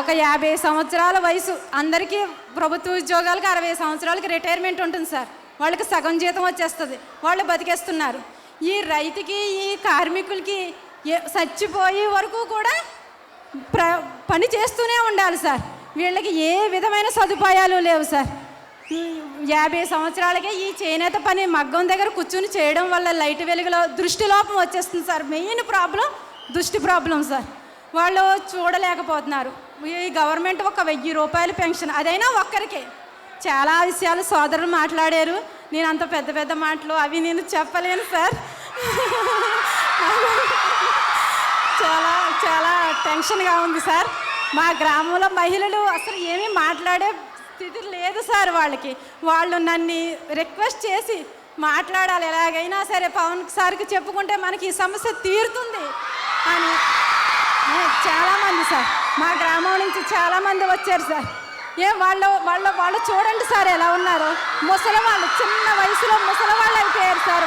ఒక 50 సంవత్సరాల వయసు అందరికీ ప్రభుత్వ ఉద్యోగాలకు 60 సంవత్సరాలకి రిటైర్మెంట్ ఉంటుంది సార్. వాళ్ళకి సగం జీతం వచ్చేస్తుంది, వాళ్ళు బతికేస్తున్నారు. ఈ రైతుకి ఈ కార్మికులకి చచ్చిపోయే వరకు కూడా పని చేస్తూనే ఉండాలి సార్. వీళ్ళకి ఏ విధమైన సదుపాయాలు లేవు సార్. 50 సంవత్సరాలకే ఈ చేనేత పని మగ్గం దగ్గర కూర్చుని చేయడం వల్ల లైట్ వెలుగులో దృష్టి లోపం వచ్చేస్తుంది సార్. మెయిన్ ప్రాబ్లం దృష్టి ప్రాబ్లం సార్. వాళ్ళు చూడలేకపోతున్నారు. ఈ గవర్నమెంట్ ఒక 1000 రూపాయలు పెన్షన్, అదైనా ఒక్కరికే. చాలా విషయాలు సోదరులు మాట్లాడారు. నేను అంత పెద్ద పెద్ద మాటలు అవి నేను చెప్పలేను సార్. చాలా చాలా టెన్షన్గా ఉంది సార్. మా గ్రామంలో మహిళలు అసలు ఏమీ మాట్లాడే స్థితి లేదు సార్. వాళ్ళు నన్ను రిక్వెస్ట్ చేసి మాట్లాడాలి, ఎలాగైనా సరే పవన్ సార్కి చెప్పుకుంటే మనకి ఈ సమస్య తీరుతుంది అని చాలామంది సార్ మా గ్రామం నుంచి చాలామంది వచ్చారు సార్. వాళ్ళు చూడండి సార్ ఎలా ఉన్నారు. ముసలి వాళ్ళు, చిన్న వయసులో ముసలి వాళ్ళు అయిపోయారు సార్.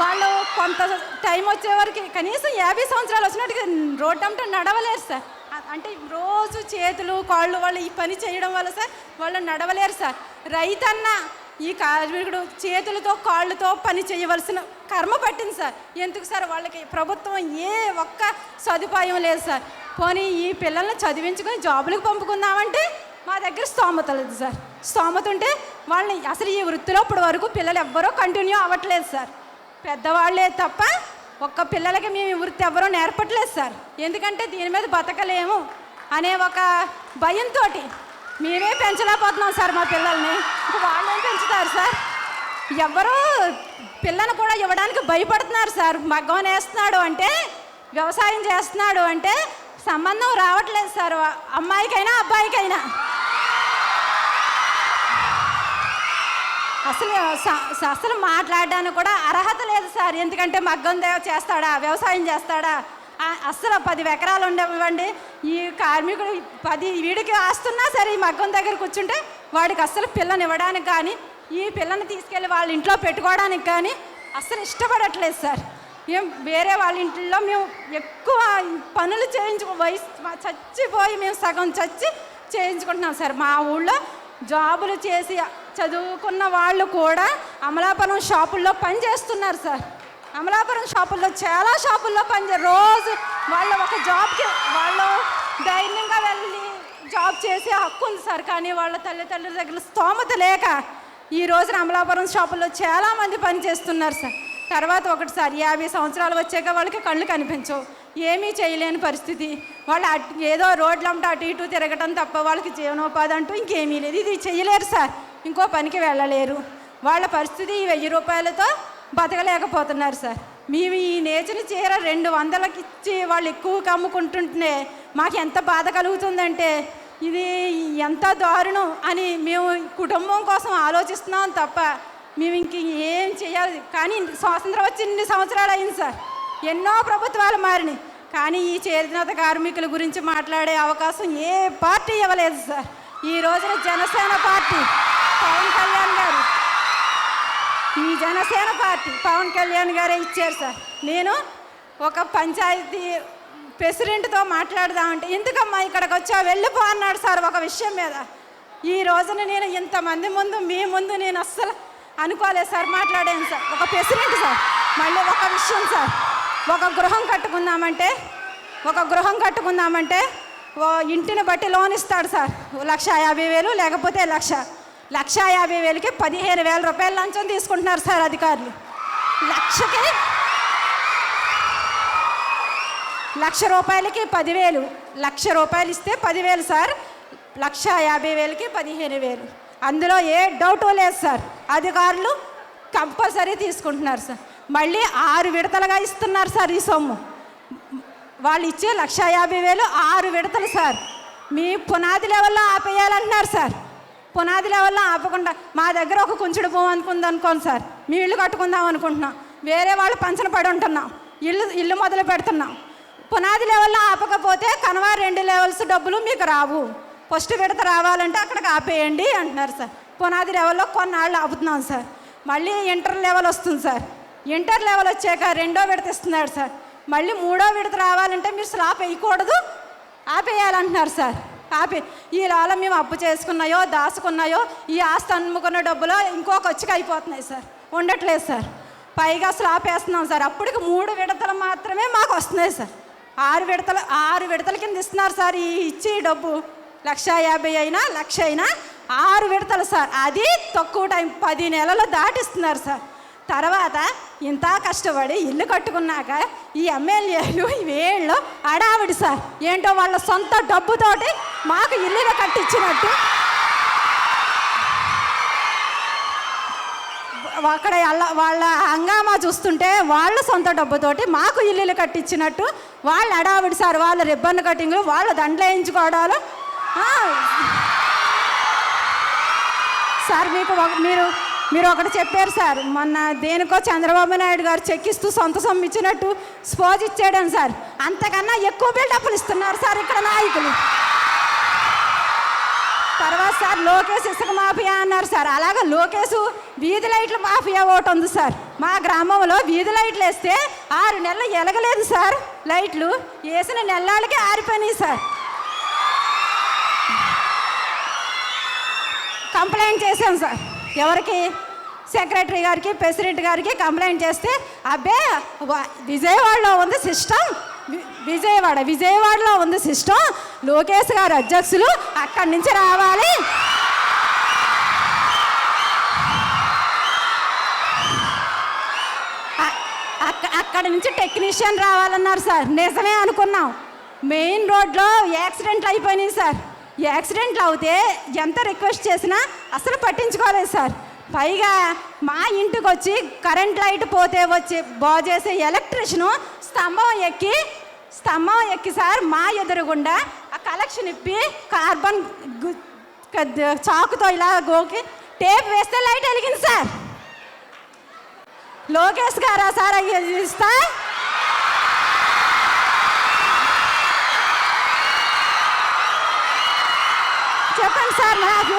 వాళ్ళు కొంత టైం వచ్చేవరకు కనీసం 50 సంవత్సరాలు వచ్చినట్టుగా రోడ్డు అంతా నడవలేరు సార్. అంటే రోజు చేతులు కాళ్ళు వాళ్ళు ఈ పని చేయడం వల్ల సార్ వాళ్ళు నడవలేరు సార్. రైతన్న ఈ కార్మికుడు చేతులతో కాళ్ళతో పని చేయవలసిన కర్మ పట్టింది సార్. ఎందుకు సార్ వాళ్ళకి ప్రభుత్వం ఏ ఒక్క సదుపాయం లేదు సార్. పోనీ ఈ పిల్లల్ని చదివించుకొని జాబులకు పంపుకుందామంటే మా దగ్గర స్తోమత లేదు సార్. స్తోమత ఉంటే వాళ్ళని అసలు ఈ వృత్తిలో ఇప్పటి వరకు పిల్లలు ఎవ్వరూ కంటిన్యూ అవ్వట్లేదు సార్. పెద్దవాళ్ళే తప్ప ఒక్క పిల్లలకి మేము ఈ వృత్తి ఎవ్వరూ నేర్పట్లేదు సార్. ఎందుకంటే దీని మీద బతకలేము అనే ఒక భయంతో మేమే పెంచలేకపోతున్నాం సార్ మా పిల్లల్ని. ఇంకా వాళ్ళేం పెంచుతారు సార్. ఎవరో పిల్లని కూడా ఇవ్వడానికి భయపడుతున్నారు సార్. మగ్గం వేస్తున్నాడు అంటే, వ్యవసాయం చేస్తున్నాడు అంటే సంబంధం రావట్లేదు సార్, అమ్మాయికైనా అబ్బాయికైనా. అసలు మాట్లాడడానికి కూడా అర్హత లేదు సార్. ఎందుకంటే మగ్గం చేస్తాడా, వ్యవసాయం చేస్తాడా, అస్సలు 10 ఎకరాలు ఉండేవ్వండి. ఈ కార్మికుడు 10 వీడికి ఆస్తున్నా సరే ఈ మగ్గం దగ్గర కూర్చుంటే వాడికి అస్సలు పిల్లని ఇవ్వడానికి కానీ, ఈ పిల్లని తీసుకెళ్ళి వాళ్ళ ఇంట్లో పెట్టుకోవడానికి కానీ అస్సలు ఇష్టపడట్లేదు సార్. వేరే వాళ్ళ ఇంట్లో మేము ఎక్కువ పనులు చచ్చిపోయి మేము సగం చచ్చి చేయించుకుంటున్నాం సార్. మా ఊళ్ళో జాబులు చేసి చదువుకున్న వాళ్ళు కూడా అమలాపురం షాపుల్లో పని చేస్తున్నారు సార్. అమలాపురం షాపుల్లో చాలా షాపుల్లో రోజు వాళ్ళ ఒక జాబ్కి వాళ్ళు ధైర్యంగా వెళ్ళి జాబ్ చేసే హక్కు ఉంది సార్. కానీ వాళ్ళ తల్లిదండ్రుల దగ్గర స్తోమత లేక ఈ రోజున అమలాపురం షాపుల్లో చాలామంది పని చేస్తున్నారు సార్. తర్వాత ఒకటిసారి 50 సంవత్సరాలు వచ్చాక వాళ్ళకి కళ్ళు కనిపించవు, ఏమీ చేయలేని పరిస్థితి. వాళ్ళు ఏదో రోడ్లంటే అటు ఇటు తిరగటం తప్ప వాళ్ళకి జీవనోపాధి అంటూ ఇంకేమీ లేదు. ఇది చేయలేరు సార్, ఇంకో పనికి వెళ్ళలేరు. వాళ్ళ పరిస్థితి ఈ 1000 రూపాయలతో బతకలేకపోతున్నారు సార్. మేము ఈ నేచిన చీర 200కి ఇచ్చి వాళ్ళు ఎక్కువగా అమ్ముకుంటుంటే మాకు ఎంత బాధ కలుగుతుందంటే ఇది ఎంత దారుణం అని మేము కుటుంబం కోసం ఆలోచిస్తున్నాం తప్ప మేము ఇంక ఏం చేయాలి. కానీ స్వాతంత్రం వచ్చి 2 సంవత్సరాలు అయింది సార్. ఎన్నో ప్రభుత్వాలు మారినాయి, కానీ ఈ చేనేత కార్మికుల గురించి మాట్లాడే అవకాశం ఏ పార్టీ ఇవ్వలేదు సార్. ఈ రోజున జనసేన పార్టీ పవన్ కళ్యాణ్ గారు, ఈ జనసేన పార్టీ పవన్ కళ్యాణ్ గారే ఇచ్చారు సార్. నేను ఒక పంచాయతీ ప్రెసిడెంట్తో మాట్లాడదామంటే ఎందుకమ్మా ఇక్కడికి వచ్చా వెళ్ళిపో అన్నాడు సార్ ఒక విషయం మీద. ఈ రోజున నేను ఇంతమంది ముందు మీ ముందు నేను అస్సలు అనుకోలేదు సార్, మాట్లాడాను సార్. ఒక ప్రెసిడెంట్ సార్. మళ్ళీ ఒక విషయం సార్, ఒక గృహం కట్టుకుందామంటే ఓ ఇంటిని బట్టి లోన్ ఇస్తాడు సార్. 1,50,000 లేకపోతే 1,50,000కి 15,000 రూపాయల లంచం తీసుకుంటున్నారు సార్ అధికారులు. 1,00,000 రూపాయలకి 10,000, 1,00,000 రూపాయలు ఇస్తే 10,000 సార్. 1,50,000కి 15,000. అందులో ఏ డౌటు లేదు సార్. అధికారులు కంపల్సరీ తీసుకుంటున్నారు సార్. మళ్ళీ 6 విడతలుగా ఇస్తున్నారు సార్ ఈ సొమ్ము. వాళ్ళు ఇచ్చే 1,50,000 6 విడతలు సార్. మీ పునాది లెవెల్లో ఆపేయాలంటున్నారు సార్. పునాది లెవెల్లో ఆపకుండా మా దగ్గర ఒక కుంచుడు భూమి అనుకోండి సార్, మీ ఇల్లు కట్టుకుందాం అనుకుంటున్నాం, వేరే వాళ్ళు పంచన పడి ఉంటున్నాం, ఇల్లు మొదలు పెడుతున్నాం. పునాది లెవెల్లో ఆపకపోతే కనవా 2 లెవెల్స్ డబ్బులు మీకు రావు, ఫస్ట్ విడత రావాలంటే అక్కడికి ఆపేయండి అంటున్నారు సార్. పునాది లెవెల్లో కొన్నాళ్ళు ఆపుతున్నాం సార్. మళ్ళీ ఇంటర్ లెవెల్ వస్తుంది సార్. ఇంటర్ లెవెల్ వచ్చాక 2వ విడత ఇస్తున్నాడు సార్. మళ్ళీ 3వ విడత రావాలంటే మీరు స్లాబ్ వేయకూడదు, ఆపేయాలంటున్నారు సార్. ఈ లాల మేము అప్పు చేసుకున్నాయో దాచుకున్నాయో ఈ ఆస్తి అమ్ముకున్న డబ్బులో ఇంకొక వచ్చి అయిపోతున్నాయి సార్, ఉండట్లేదు సార్. పైగా స్లాబ్ వేస్తున్నాం సార్. అప్పటికి 3 విడతలు మాత్రమే మాకు వస్తున్నాయి సార్. 6 విడతల కింద ఇస్తున్నారు సార్. ఈ ఇచ్చి డబ్బు 1,50,000 అయినా 1,00,000 అయినా 6 విడతలు సార్. అది తక్కువ టైం 10 నెలలు దాటిస్తున్నారు సార్. తర్వాత ఇంత కష్టపడి ఇల్లు కట్టుకున్నాక ఈ ఎమ్మెల్యేలు వీళ్ళు అడావిడి సార్. ఏంటో వాళ్ళ సొంత డబ్బుతోటి మాకు ఇల్లులు కట్టించినట్టు, అక్కడ వాళ్ళ హంగామా చూస్తుంటే వాళ్ళ సొంత డబ్బుతోటి మాకు ఇల్లులు కట్టించినట్టు వాళ్ళు అడావిడి సార్. వాళ్ళ రిబ్బన్ కటింగ్లు, వాళ్ళ దండలు వేయించుకోవడాలు సార్. మీరు ఒకటి చెప్పారు సార్, మొన్న దేనికో చంద్రబాబు నాయుడు గారు చెక్కిస్తూ సొంత సొమ్ము ఇచ్చినట్టు స్పోజ్ ఇచ్చాడని సార్. అంతకన్నా ఎక్కువ బిల్డప్లు ఇస్తున్నారు సార్ ఇక్కడ నాయకులు. తర్వాత సార్ లోకేష్ ఇసుక మాఫియా అన్నారు సార్. అలాగే లోకేష్ వీధి లైట్ల మాఫియా ఒకటి ఉంది సార్. మా గ్రామంలో వీధి లైట్లు వేస్తే 6 నెలలు ఎలగలేదు సార్. లైట్లు వేసిన నెలలకి ఆరిపోయినాయి సార్. కంప్లైంట్ చేశాం సార్. ఎవరికి? సెక్రటరీ గారికి, ప్రెసిడెంట్ గారికి కంప్లైంట్ చేస్తే అబ్బే విజయవాడలో ఉంది సిస్టమ్, విజయవాడలో ఉంది సిస్టమ్, లోకేష్ గారు అధ్యక్షులు అక్కడి నుంచి రావాలి, అక్కడి నుంచి టెక్నీషియన్ రావాలన్నారు సార్. నిజమే అనుకున్నాం. మెయిన్ రోడ్లో యాక్సిడెంట్లు అయిపోయినాయి సార్. యాక్సిడెంట్లు అవుతే ఎంత రిక్వెస్ట్ చేసినా అసలు పట్టించుకోలేదు సార్. పైగా మా ఇంటికి వచ్చి కరెంట్ లైట్ పోతే వచ్చి బాగు చేసే ఎలక్ట్రీషియను స్తంభం ఎక్కి సార్ మా ఎదురుగుండా ఆ కలెక్షన్ ఇప్పి కార్బన్ చాకుతో ఇలా గోకి టేప్ వేస్తే లైట్ వెలిగింది సార్. లోకేష్ గారా సార్ ఇస్తా? చెప్పండి సార్. నాకు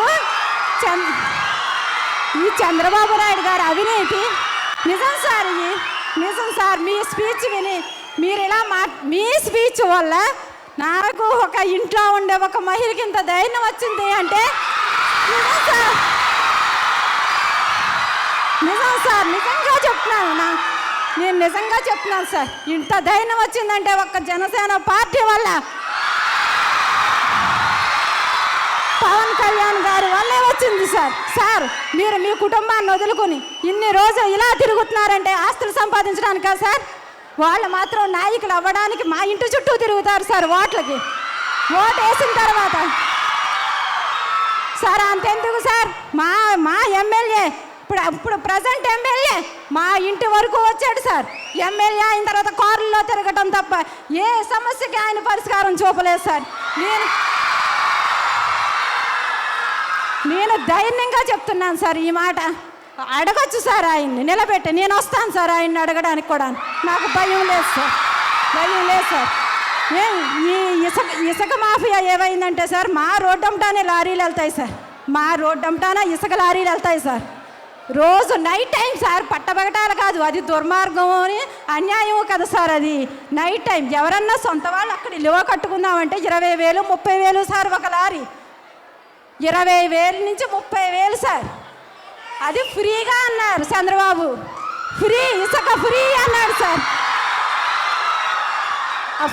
ఈ చంద్రబాబు నాయుడు గారు అవినీతి నిజం సార్. నిజం సార్. మీ స్పీచ్ విని మీరు ఇలా మీ స్పీచ్ వల్ల నాకు ఒక ఇంట్లో ఉండే ఒక మహిళకి ఇంత ధైర్యం వచ్చింది అంటే నిజం సార్. నిజంగా చెప్తున్నాను. నేను నిజంగా చెప్తున్నాను సార్. ఇంత ధైర్యం వచ్చిందంటే ఒక్క జనసేన పార్టీ వల్ల, పవన్ కళ్యాణ్ గారి వల్లే వచ్చింది సార్. సార్ మీరు మీ కుటుంబాన్ని వదులుకొని ఇన్ని రోజులు ఇలా తిరుగుతున్నారంటే ఆస్తులు సంపాదించడానికా సార్? వాళ్ళు మాత్రం నాయకులు అవ్వడానికి మా ఇంటి చుట్టూ తిరుగుతారు సార్ ఓట్లకి. ఓటు వేసిన తర్వాత సార్ అంతెందుకు సార్, మా ఎమ్మెల్యే ఇప్పుడు ప్రజెంట్ ఎమ్మెల్యే మా ఇంటి వరకు వచ్చాడు సార్. ఎమ్మెల్యే అయిన తర్వాత కారుల్లో తిరగటం తప్ప ఏ సమస్యకి ఆయన పరిష్కారం చూపలేదు సార్. నేను ధైర్యంగా చెప్తున్నాను సార్. ఈ మాట అడగచ్చు సార్ ఆయన్ని నిలబెట్టి. నేను వస్తాను సార్ ఆయన్ని అడగడానికి కూడా. నాకు భయం లేదు సార్. ఈ ఇసుక మాఫియా ఏమైందంటే సార్, మా రోడ్డంటానే లారీలు వెళ్తాయి సార్. మా రోడ్డంటానే ఇసుక లారీలు వెళ్తాయి సార్. రోజు నైట్ టైం సార్, పట్టబగటాలు కాదు, అది దుర్మార్గం అని అన్యాయం కదా సార్. అది నైట్ టైం ఎవరన్నా సొంత వాళ్ళు అక్కడ ఇల్లువ కట్టుకుందామంటే 20,000 30,000 సార్ ఒక లారీ. 20,000 నుంచి 30,000 సార్. అది ఫ్రీగా అన్నారు చంద్రబాబు, ఫ్రీ ఇసుక ఫ్రీ అన్నాడు సార్.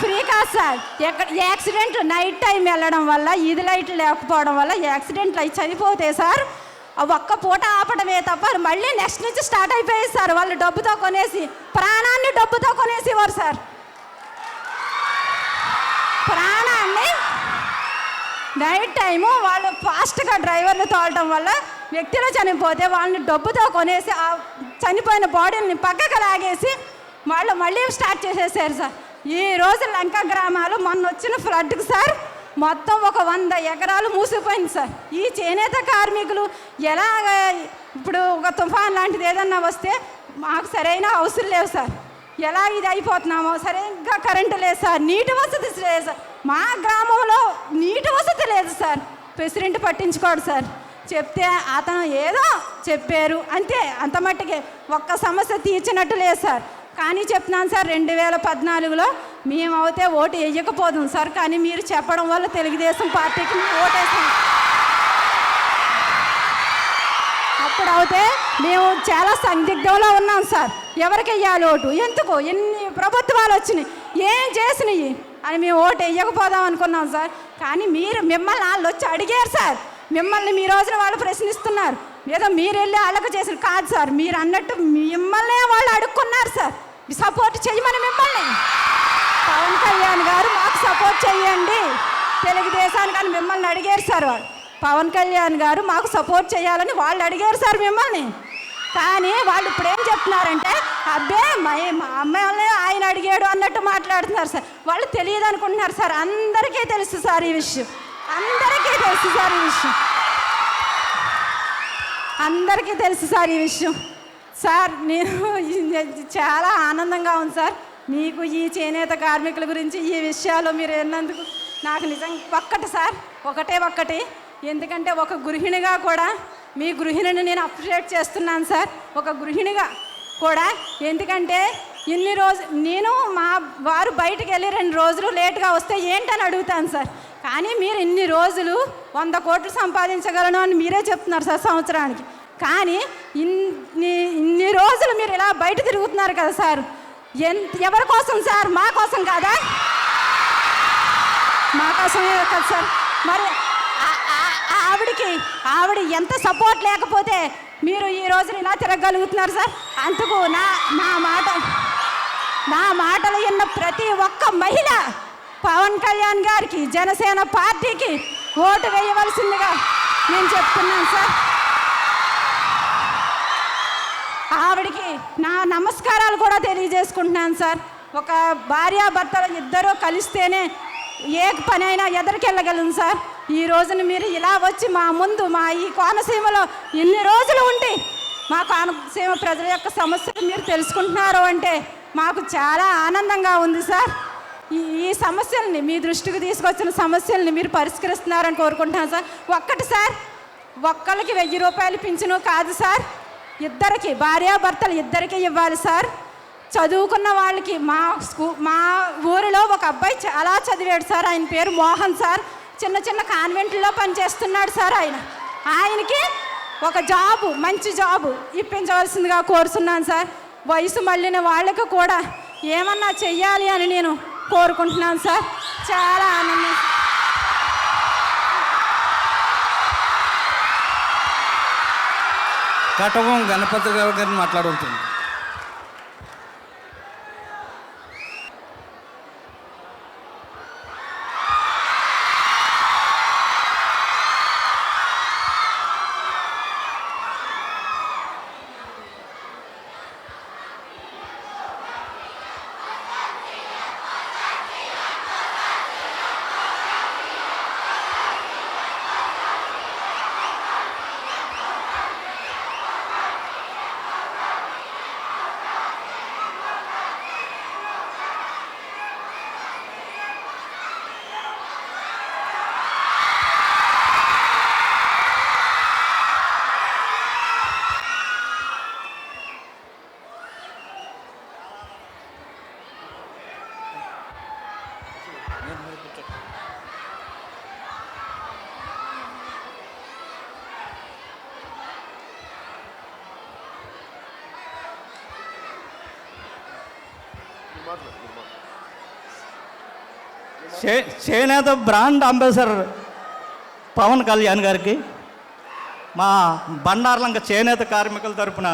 ఫ్రీ కాదు సార్. ఎక్కడ యాక్సిడెంట్లు నైట్ టైం వెళ్ళడం వల్ల, ఈది లైట్లు లేకపోవడం వల్ల యాక్సిడెంట్లు అవి చనిపోతే సార్, ఒక్క పూట ఆపడమే తప్ప మళ్ళీ నెక్స్ట్ నుంచి స్టార్ట్ అయిపోయేది సార్. వాళ్ళు డబ్బుతో కొనేసి, ప్రాణాన్ని డబ్బుతో కొనేసేవారు సార్. ప్రాణాన్ని నైట్ టైము వాళ్ళు ఫాస్ట్గా డ్రైవర్లు తోలటం వల్ల వ్యక్తులు చనిపోతే వాళ్ళని డబ్బుతో కొనేసి ఆ చనిపోయిన బాడీని పక్కకు లాగేసి వాళ్ళు మళ్ళీ స్టార్ట్ చేసేసారు సార్. ఈ రోజు లంక గ్రామాలు మొన్న వచ్చిన ఫ్లడ్కి సార్ మొత్తం ఒక 100 ఎకరాలు మూసిపోయింది సార్. ఈ చేనేత కార్మికులు ఎలాగ ఇప్పుడు ఒక తుఫాన్ లాంటిది ఏదన్నా వస్తే మాకు సరైన అవసరం లేవు సార్. ఎలా ఇది అయిపోతున్నామో, సరిగ్గా కరెంటు లేదు సార్, నీటి వసతి లేదు సార్. మా గ్రామంలో నీటి వసతి లేదు సార్. ప్రెసిడెంట్ పట్టించుకోడు సార్. చెప్తే అతను ఏదో చెప్పారు అంతే, అంత మట్టుకే ఒక్క సమస్య తీర్చినట్టు లేదు సార్. కానీ చెప్తున్నాను సార్, 2014లో మేమైతే ఓటు వేయకపోదాం సార్, కానీ మీరు చెప్పడం వల్ల తెలుగుదేశం పార్టీకి మేము ఓటేసాం. అప్పుడైతే మేము చాలా సందిగ్ధంలో ఉన్నాం సార్, ఎవరికి వెయ్యాలి ఓటు, ఎందుకు ఎన్ని ప్రభుత్వాలు వచ్చినాయి, ఏం చేసినాయి అని మేము ఓటు వేయకపోదాం అనుకున్నాం సార్. కానీ మిమ్మల్ని వాళ్ళు వచ్చి అడిగారు సార్. మిమ్మల్ని మీ రోజున వాళ్ళు ప్రశ్నిస్తున్నారు, ఏదో మీరు వెళ్ళి వాళ్ళకు చేసిన కాదు సార్. మీరు అన్నట్టు మిమ్మల్నే వాళ్ళు అడుక్కున్నారు సార్, సపోర్ట్ చేయమని మిమ్మల్ని. పవన్ కళ్యాణ్ గారు మాకు సపోర్ట్ చేయండి తెలుగుదేశానికి అని మిమ్మల్ని అడిగారు సార్. వాళ్ళు పవన్ కళ్యాణ్ గారు మాకు సపోర్ట్ చేయాలని వాళ్ళు అడిగారు సార్ మిమ్మల్ని. కానీ వాళ్ళు ఇప్పుడు ఏం చెప్తున్నారంటే, అబ్బే మా అమ్మాయిని ఆయన అడిగాడు అన్నట్టు మాట్లాడుతున్నారు సార్. వాళ్ళు తెలియదు అనుకుంటున్నారు సార్. అందరికీ తెలుసు సార్ ఈ విషయం, అందరికీ తెలుసు సార్ ఈ విషయం, అందరికీ తెలుసు సార్ ఈ విషయం. సార్ నేను చాలా ఆనందంగా ఉంది సార్, మీకు ఈ చేనేత కార్మికుల గురించి ఈ విషయాలు మీరు విన్నందుకు. నాకు నిజంగా ఒక్కటి సార్, ఒకటి, ఎందుకంటే ఒక గృహిణిగా కూడా మీ గృహిణిని నేను అప్రిషియేట్ చేస్తున్నాను సార్, ఒక గృహిణిగా కూడా. ఎందుకంటే ఇన్ని రోజులు నేను మా వారు బయటికి వెళ్ళి 2 రోజులు లేట్గా వస్తే ఏంటని అడుగుతాను సార్. కానీ మీరు ఇన్ని రోజులు 100 కోట్లు సంపాదించగలను అని మీరే చెప్తున్నారు సార్ సంవత్సరానికి. కానీ ఇన్ని రోజులు మీరు ఇలా బయట తిరుగుతున్నారు కదా సార్, ఎవరి కోసం సార్? మా కోసం కాదా? మా కోసమే కదా సార్. మరి ఆవిడ ఎంత సపోర్ట్ లేకపోతే మీరు ఈ రోజున ఇలా తిరగలుగుతున్నారు సార్. అందుకు నా మాటలు విన్న ప్రతి ఒక్క మహిళ పవన్ కళ్యాణ్ గారికి, జనసేన పార్టీకి ఓటు వేయవలసిందిగా నేను చెప్తున్నాను సార్. ఆవిడికి నా నమస్కారాలు కూడా తెలియజేసుకుంటున్నాను సార్. ఒక భార్యాభర్తలు ఇద్దరూ కలిస్తేనే ఏ పని అయినా ఎదరికెళ్ళగలను సార్. ఈ రోజున మీరు ఇలా వచ్చి మా ముందు, మా ఈ కోనసీమలో ఇన్ని రోజులు ఉండి మా కోనసీమ ప్రజల యొక్క సమస్యలు మీరు తెలుసుకుంటున్నారు అంటే మాకు చాలా ఆనందంగా ఉంది సార్. ఈ సమస్యల్ని మీ దృష్టికి తీసుకొచ్చిన సమస్యల్ని మీరు పరిష్కరిస్తున్నారని కోరుకుంటున్నాను సార్. ఒక్కటి సార్, ఒక్కరికి 1000 రూపాయలు పింఛను కాదు సార్, ఇద్దరికి, భార్యాభర్తలు ఇద్దరికి ఇవ్వాలి సార్. చదువుకున్న వాళ్ళకి మా ఊరిలో ఒక అబ్బాయి చాలా చదివాడు సార్, ఆయన పేరు మోహన్ సార్. చిన్న కాన్వెంట్లో పనిచేస్తున్నాడు సార్. ఆయనకి ఒక జాబు, మంచి జాబు ఇప్పించవలసిందిగా కోరుతున్నాను సార్. వయసు మళ్ళిన వాళ్ళకి కూడా ఏమన్నా చెయ్యాలి అని నేను కోరుకుంటున్నాను సార్. చాలా ఆనందం. కటవం గణపతి గారిని మాట్లాడుతుంది. చేనేత బ్రాండ్ అంబాసిడర్ పవన్ కళ్యాణ్ గారికి మా బండార్లంక చేనేత కార్మికుల తరపున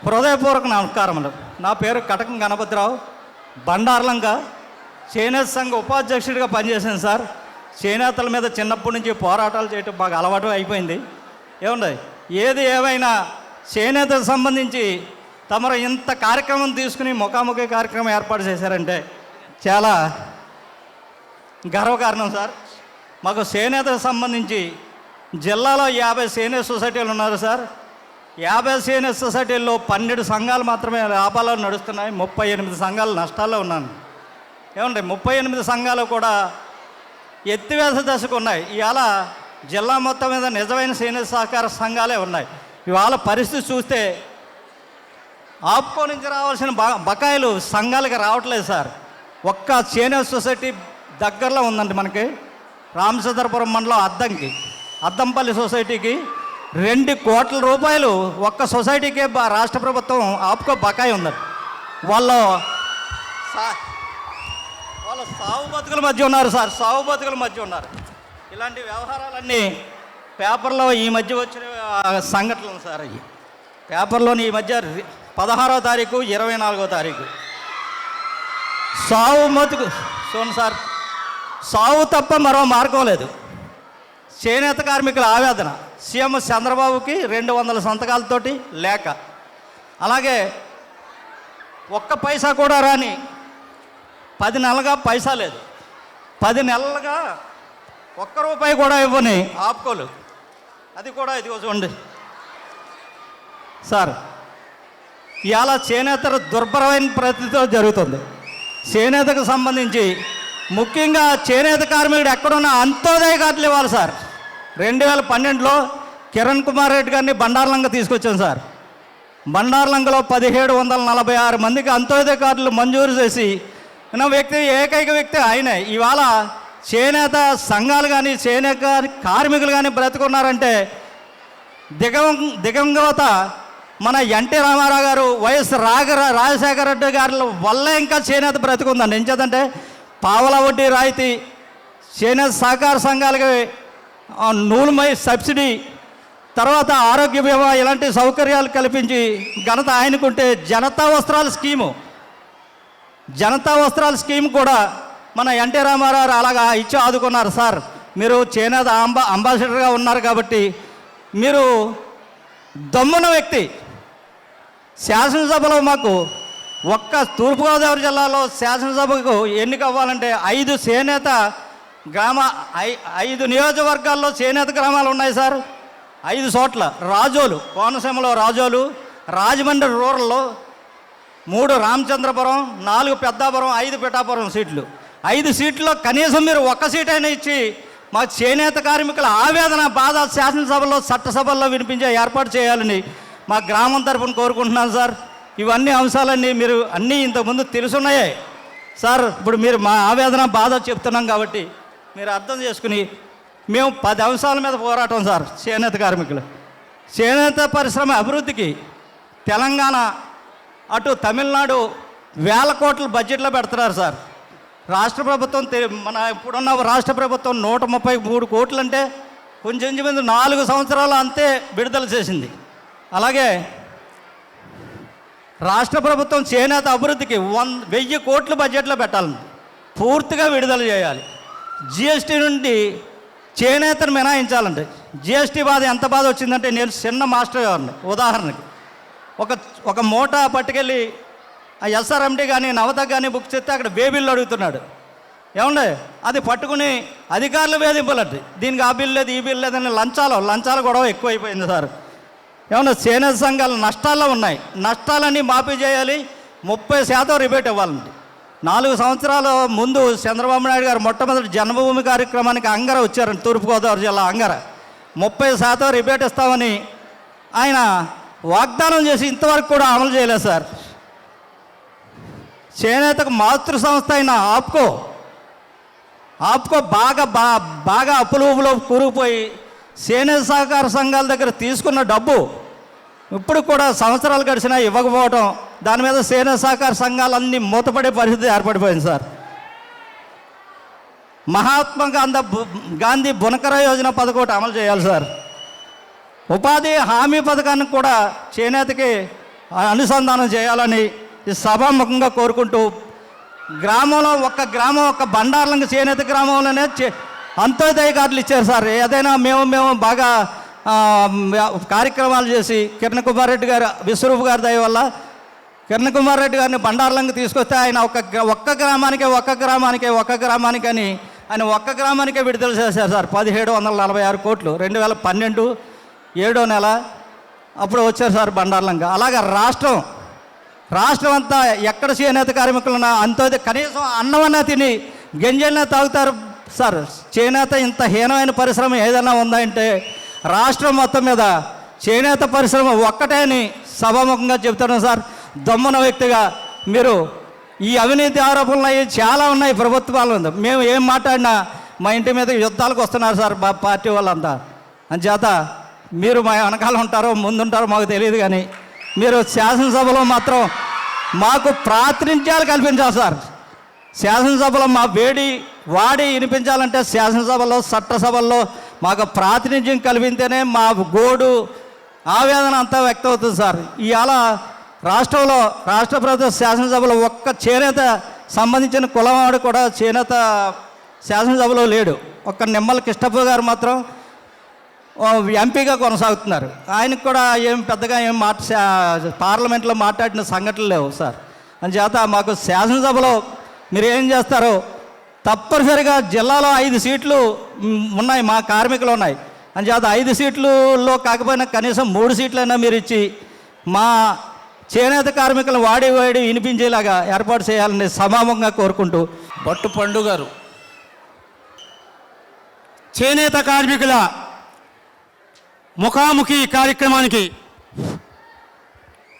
హృదయపూర్వక నమస్కారములు. నా పేరు కటకం గణపతిరావు. బండార్లంక చేనేత సంఘ ఉపాధ్యక్షుడిగా పనిచేశాను సార్. చేనేతల మీద చిన్నప్పటి నుంచి పోరాటాలు చేయటం బాగా అలవాటు అయిపోయింది. ఏముంది, ఏది ఏమైనా చేనేతకు సంబంధించి తమరు ఇంత కార్యక్రమం తీసుకుని ముఖాముఖి కార్యక్రమం ఏర్పాటు చేశారంటే చాలా గర్వకారణం సార్. మాకు చేనేతకు సంబంధించి జిల్లాలో 50 చేనేత సొసైటీలు ఉన్నారు సార్. 50 చేనేత సొసైటీల్లో 12 సంఘాలు మాత్రమే లాభాలు నడుస్తున్నాయి. 38 సంఘాలు నష్టాల్లో ఉన్నాను. ఏమంటే 38 సంఘాలు కూడా ఎత్తివేస దశకు ఉన్నాయి. ఇవాళ జిల్లా మొత్తం మీద నిజమైన చేనేత సహకార సంఘాలే ఉన్నాయి. ఇవాళ పరిస్థితి చూస్తే ఆప్కో నుంచి రావాల్సిన బకాయిలు సంఘాలకి రావట్లేదు సార్. ఒక్క చేనేత సొసైటీ దగ్గరలో ఉందండి మనకి, రామచంద్రపురం మండలం అద్దంపల్లి సొసైటీకి 2 కోట్ల రూపాయలు ఒక్క సొసైటీకే రాష్ట్ర ప్రభుత్వం ఆప్కో బకాయి ఉందండి. వాళ్ళు సాగు బతుకుల మధ్య ఉన్నారు సార్, సాగు బతుకుల మధ్య ఉన్నారు. ఇలాంటి వ్యవహారాలన్నీ పేపర్లో ఈ మధ్య వచ్చిన సంఘటనలు సార్. అవి పేపర్లోని ఈ మధ్య 16వ తారీఖు 24వ తారీఖు సాగు బతుకు చూడండి సార్. సాగు తప్ప మరో మార్గం లేదు. చేనేత కార్మికుల ఆవేదన సీఎం చంద్రబాబుకి 200 సంతకాలతోటి లేఖ. అలాగే ఒక్క పైసా కూడా రాని 10 నెలలుగా పైసా లేదు. 10 నెలలుగా ₹1 కూడా ఇవ్వని ఆపుకోలు. అది కూడా ఇదిగో చూడండి సార్. ఇవాళ చేనేత దుర్భరమైన పరిస్థితిలో జరుగుతుంది. చేనేతకు సంబంధించి ముఖ్యంగా చేనేత కార్మికుడు ఎక్కడున్నా అంత్యోదయ కార్డులు ఇవ్వాలి సార్. 2012లో కిరణ్ కుమార్ రెడ్డి గారిని బండార్లంక తీసుకొచ్చాను సార్. బండార్లంకలో 1746 మందికి అంత్యోదయ కార్డులు మంజూరు చేసి ఏకైక వ్యక్తి ఆయనే. ఇవాళ చేనేత సంఘాలు కానీ చేనేత కార్మికులు కానీ బ్రతుకున్నారంటే దిగంగత మన ఎన్టీ రామారావు గారు, వైఎస్ రాజశేఖర రెడ్డి గారి వల్ల ఇంకా చేనేత బ్రతుకుందండి. ఎంచేతంటే పావలా వడ్డీ రాయితీ, చేనేత సహకార సంఘాలకి నూలుమై సబ్సిడీ, తర్వాత ఆరోగ్య బీమా ఇలాంటి సౌకర్యాలు కల్పించి ఘనత ఆయనకుంటే జనతా వస్త్రాల స్కీమ్ కూడా మన ఎన్టీ రామారావు అలాగా ఇచ్చి ఆదుకున్నారు సార్. మీరు చేనేత అంబాసిడర్గా ఉన్నారు కాబట్టి మీరు దమ్మున వ్యక్తి. శాసనసభలో మాకు ఒక్క తూర్పుగోదావరి జిల్లాలో శాసనసభకు ఎన్నిక అవ్వాలంటే 5 చేనేత 5 నియోజకవర్గాల్లో చేనేత గ్రామాలు ఉన్నాయి సార్. 5 చోట్ల రాజోలు, కోనసీమలో రాజోలు, రాజమండ్రి రూరల్లో 3 రామచంద్రపురం, 4 పెద్దాపురం, 5 పిఠాపురం సీట్లు. 5 సీట్లలో కనీసం మీరు ఒక్క సీట్ అయినా ఇచ్చి మా చేనేత కార్మికుల ఆవేదన బాధ శాసనసభలో చట్టసభల్లో వినిపించే ఏర్పాటు చేయాలని మా గ్రామం తరఫున కోరుకుంటున్నాను సార్. ఇవన్నీ అంశాలన్నీ మీరు అన్నీ ఇంతకుముందు తెలుసున్నాయే సార్. ఇప్పుడు మీరు మా ఆవేదన బాధ చెప్తున్నాం కాబట్టి మీరు అర్థం చేసుకుని మేము 10 అంశాల మీద పోరాటం సార్. చేనేత కార్మికులు చేనేత పరిశ్రమ అభివృద్ధికి తెలంగాణ అటు తమిళనాడు 1000 కోట్ల బడ్జెట్లో పెడుతున్నారు సార్. రాష్ట్ర ప్రభుత్వం మన ఇప్పుడున్న రాష్ట్ర ప్రభుత్వం 133 కోట్లు అంటే కొంచెం 4 సంవత్సరాలు అంతే విడుదల చేసింది. అలాగే రాష్ట్ర ప్రభుత్వం చేనేత అభివృద్ధికి 1000 కోట్లు బడ్జెట్లో పెట్టాలండి, పూర్తిగా విడుదల చేయాలి. జిఎస్టీ నుండి చేనేతను మినహాయించాలండి. జిఎస్టీ బాధ ఎంత బాధ వచ్చిందంటే నేను చిన్న మాస్టర్ గారిని ఉదాహరణకి ఒక మూట పట్టుకెళ్ళి ఆ ఎస్ఆర్ఎండి కానీ నవతకు కానీ బుక్ చేస్తే అక్కడ బేబిల్లు అడుగుతున్నాడు. ఏమండే అది పట్టుకుని అధికారులు వేధింపులండి. దీనికి ఆ బిల్లు లేదు ఈ బిల్లు లేదని లంచాల గొడవ ఎక్కువైపోయింది సార్. ఏమన్నా చేనేత సంఘాలు నష్టాల్లో ఉన్నాయి. నష్టాలన్నీ మాఫీ చేయాలి, 30% రిబేట్ ఇవ్వాలండి. 4 సంవత్సరాల ముందు చంద్రబాబు నాయుడు గారు మొట్టమొదటి జన్మభూమి కార్యక్రమానికి అంగర వచ్చారండి, తూర్పుగోదావరి జిల్లా అంగర. 30% రిబేట్ ఇస్తామని ఆయన వాగ్దానం చేసి ఇంతవరకు కూడా అమలు చేయలేదు సార్. చేనేతకు మాతృ సంస్థ అయిన ఆప్కో బాగా అప్పులో కూరుకుపోయి చేనేత సహకార సంఘాల దగ్గర తీసుకున్న డబ్బు ఇప్పుడు కూడా సంవత్సరాలు గడిచినా ఇవ్వకపోవటం, దాని మీద సేనా సహకార సంఘాలన్నీ మూతపడే పరిస్థితి ఏర్పడిపోయింది సార్. మహాత్మా గాంధీ బునకర యోజన పథకం అమలు చేయాలి సార్. ఉపాధి హామీ పథకాన్ని కూడా చేనేతకి అనుసంధానం చేయాలని ఈ సభాముఖంగా కోరుకుంటూ, గ్రామంలో ఒక్క బండార్లంక చేనేత గ్రామంలోనే అంత్యోదయ కార్డులు ఇచ్చారు సార్. ఏదైనా మేము బాగా కార్యక్రమాలు చేసి కిరణ్ కుమార్ రెడ్డి గారు, విశ్వరూప్ గారి దయ వల్ల కిరణ్ కుమార్ రెడ్డి గారిని బండార్లంక తీసుకొస్తే ఆయన ఒక్క గ్రామానికి అని ఆయన ఒక్క గ్రామానికే విడుదల చేశారు సార్. 1746 కోట్లు 2012 7వ నెల అప్పుడు వచ్చారు సార్ బండార్లంక. అలాగే రాష్ట్రం అంతా ఎక్కడ చేనేత కార్మికులున్నా అంత్యోదయ కనీసం అన్నమన్నా తిని గింజలనే తాగుతారు సార్. చేనేత ఇంత హీనమైన పరిశ్రమ ఏదైనా ఉందంటే రాష్ట్రం మొత్తం మీద చేనేత పరిశ్రమ ఒక్కటే అని సభాముఖంగా చెప్తున్నాను సార్. దమ్మున వ్యక్తిగా మీరు ఈ అవినీతి ఆరోపణలు అవి చాలా ఉన్నాయి ప్రభుత్వాలు. మేము ఏం మాట్లాడినా మా ఇంటి మీద యుద్ధాలకు వస్తున్నారు సార్ పార్టీ వాళ్ళంతా. అంచేత మీరు మా వెనకాల ఉంటారో ముందుంటారో మాకు తెలియదు, కానీ మీరు శాసనసభలో మాత్రం మాకు ప్రాతినిధ్యాలు కల్పించాలి సార్. శాసనసభలో మా వాడి వినిపించాలంటే శాసనసభలో చట్టసభల్లో మాకు ప్రాతినిధ్యం కల్పిస్తేనే మా గోడు ఆవేదన అంతా వ్యక్తం అవుతుంది సార్. ఇవాళ రాష్ట్ర ప్రభుత్వ శాసనసభలో ఒక్క చేనేత సంబంధించిన కులవాడు కూడా చేనేత శాసనసభలో లేడు. ఒక్క నిమ్మల కృష్ణప్ప గారు మాత్రం ఎంపీగా కొనసాగుతున్నారు. ఆయనకు కూడా పెద్దగా పార్లమెంట్లో మాట్లాడిన సంఘటనలు లేవు సార్. అందుచేత మాకు శాసనసభలో మీరు ఏం చేస్తారో తప్పనిసరిగా జిల్లాలో 5 సీట్లు ఉన్నాయి, మా కార్మికులు ఉన్నాయి. అందుచేత 5 సీట్లలో కాకపోయినా కనీసం 3 సీట్లైనా మీరు ఇచ్చి మా చేనేత కార్మికులను వాడి వినిపించేలాగా ఏర్పాటు చేయాలని సమాముఖంగా కోరుకుంటూ. భట్టు పండు గారు చేనేత కార్మికుల ముఖాముఖి కార్యక్రమానికి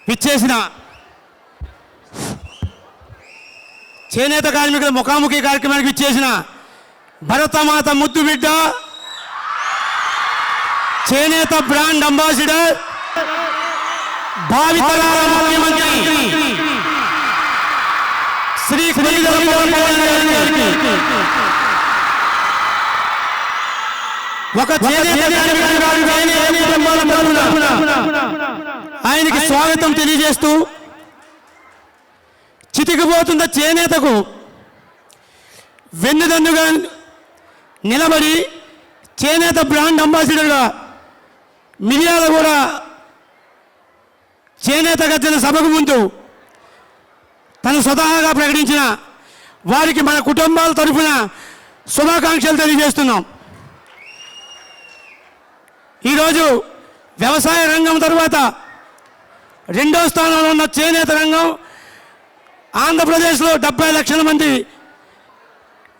విచ్చేసిన చేనేత కార్మికుల ముఖాముఖి కార్యక్రమానికి విచ్చేసిన భరతమాత ముద్దు బిడ్డ, చేనేత బ్రాండ్ అంబాసిడర్, భావితరాల ముఖ్యమంత్రి శ్రీ కొనిదెల పవన్ కళ్యాణ్ గారికి ఒక చేనేత ఆయనకి స్వాగతం తెలియజేస్తూ, చితికిపోతున్న చేనేతకు వెన్నుదన్నుగా నిలబడి చేనేత బ్రాండ్ అంబాసిడర్గా మిర్యాల కూడా చేనేత గర్జన సభకు ముందు తను స్వతహాగా ప్రకటించిన వారికి మన కుటుంబాల తరఫున శుభాకాంక్షలు తెలియజేస్తున్నాం. ఈరోజు వ్యవసాయ రంగం తర్వాత 2వ స్థానంలో ఉన్న చేనేత రంగం ఆంధ్రప్రదేశ్లో 70 లక్షల మంది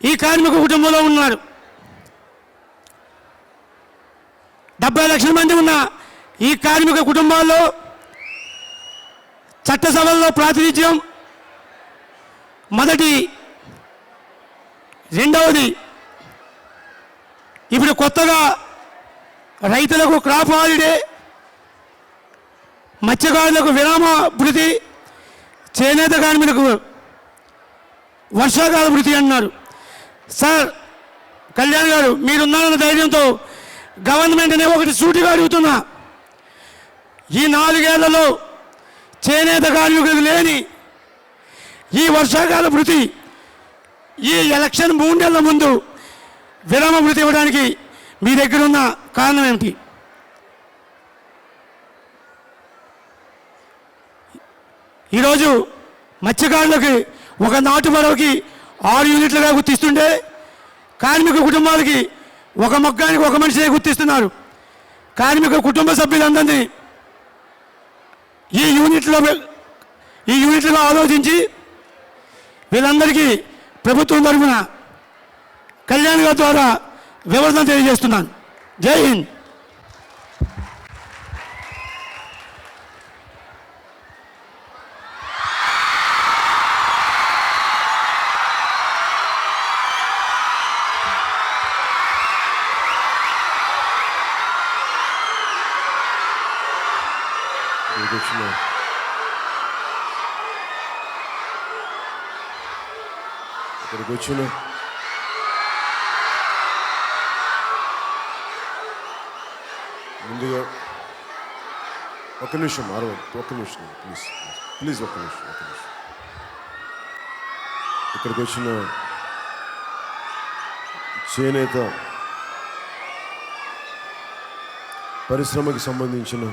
ఈ కార్మిక కుటుంబంలో ఉన్నారు. 70 లక్షల మంది ఉన్న ఈ కార్మిక కుటుంబాల్లో చట్టసభల్లో ప్రాతినిధ్యం మొదటి. రెండవది, ఇప్పుడు కొత్తగా రైతులకు క్రాప్ హాలిడే, మత్స్యకారులకు విరామ భృతి, చేనేత కార్మికులకు వర్షాకాల భృతి అన్నారు. సార్ కళ్యాణ్ గారు, మీరున్నారన్న ధైర్యంతో గవర్నమెంట్నే ఒకటి సూటిగా అడుగుతున్నా. ఈ 4 ఏళ్లలో చేనేత కార్మికులకు లేని ఈ వర్షాకాల భృతి ఈ ఎలక్షన్ 3 నెలల ముందు విరామ భృతి ఇవ్వడానికి మీ దగ్గర ఉన్న కారణం ఏమిటి? ఈరోజు మత్స్యకారులకి ఒక నాటు పడవకి 6 యూనిట్లుగా గుర్తిస్తుంటే కార్మిక కుటుంబాలకి ఒక మొగ్గానికి ఒక మనిషినే గుర్తిస్తున్నారు. కార్మిక కుటుంబ సభ్యులందరినీ ఈ యూనిట్లుగా ఆలోచించి వీళ్ళందరికీ ప్రభుత్వం తరఫున కళ్యాణ్ గారి ద్వారా వివరణ తెలియజేస్తున్నాను. జై హింద్. ఇక్కడికి వచ్చిన ముందుగా ఒక్క నిమిషం ఒక్క నిమిషం ప్లీజ్ ఒక్క నిమిషం ఇక్కడికి వచ్చిన చేనేత పరిశ్రమకి సంబంధించిన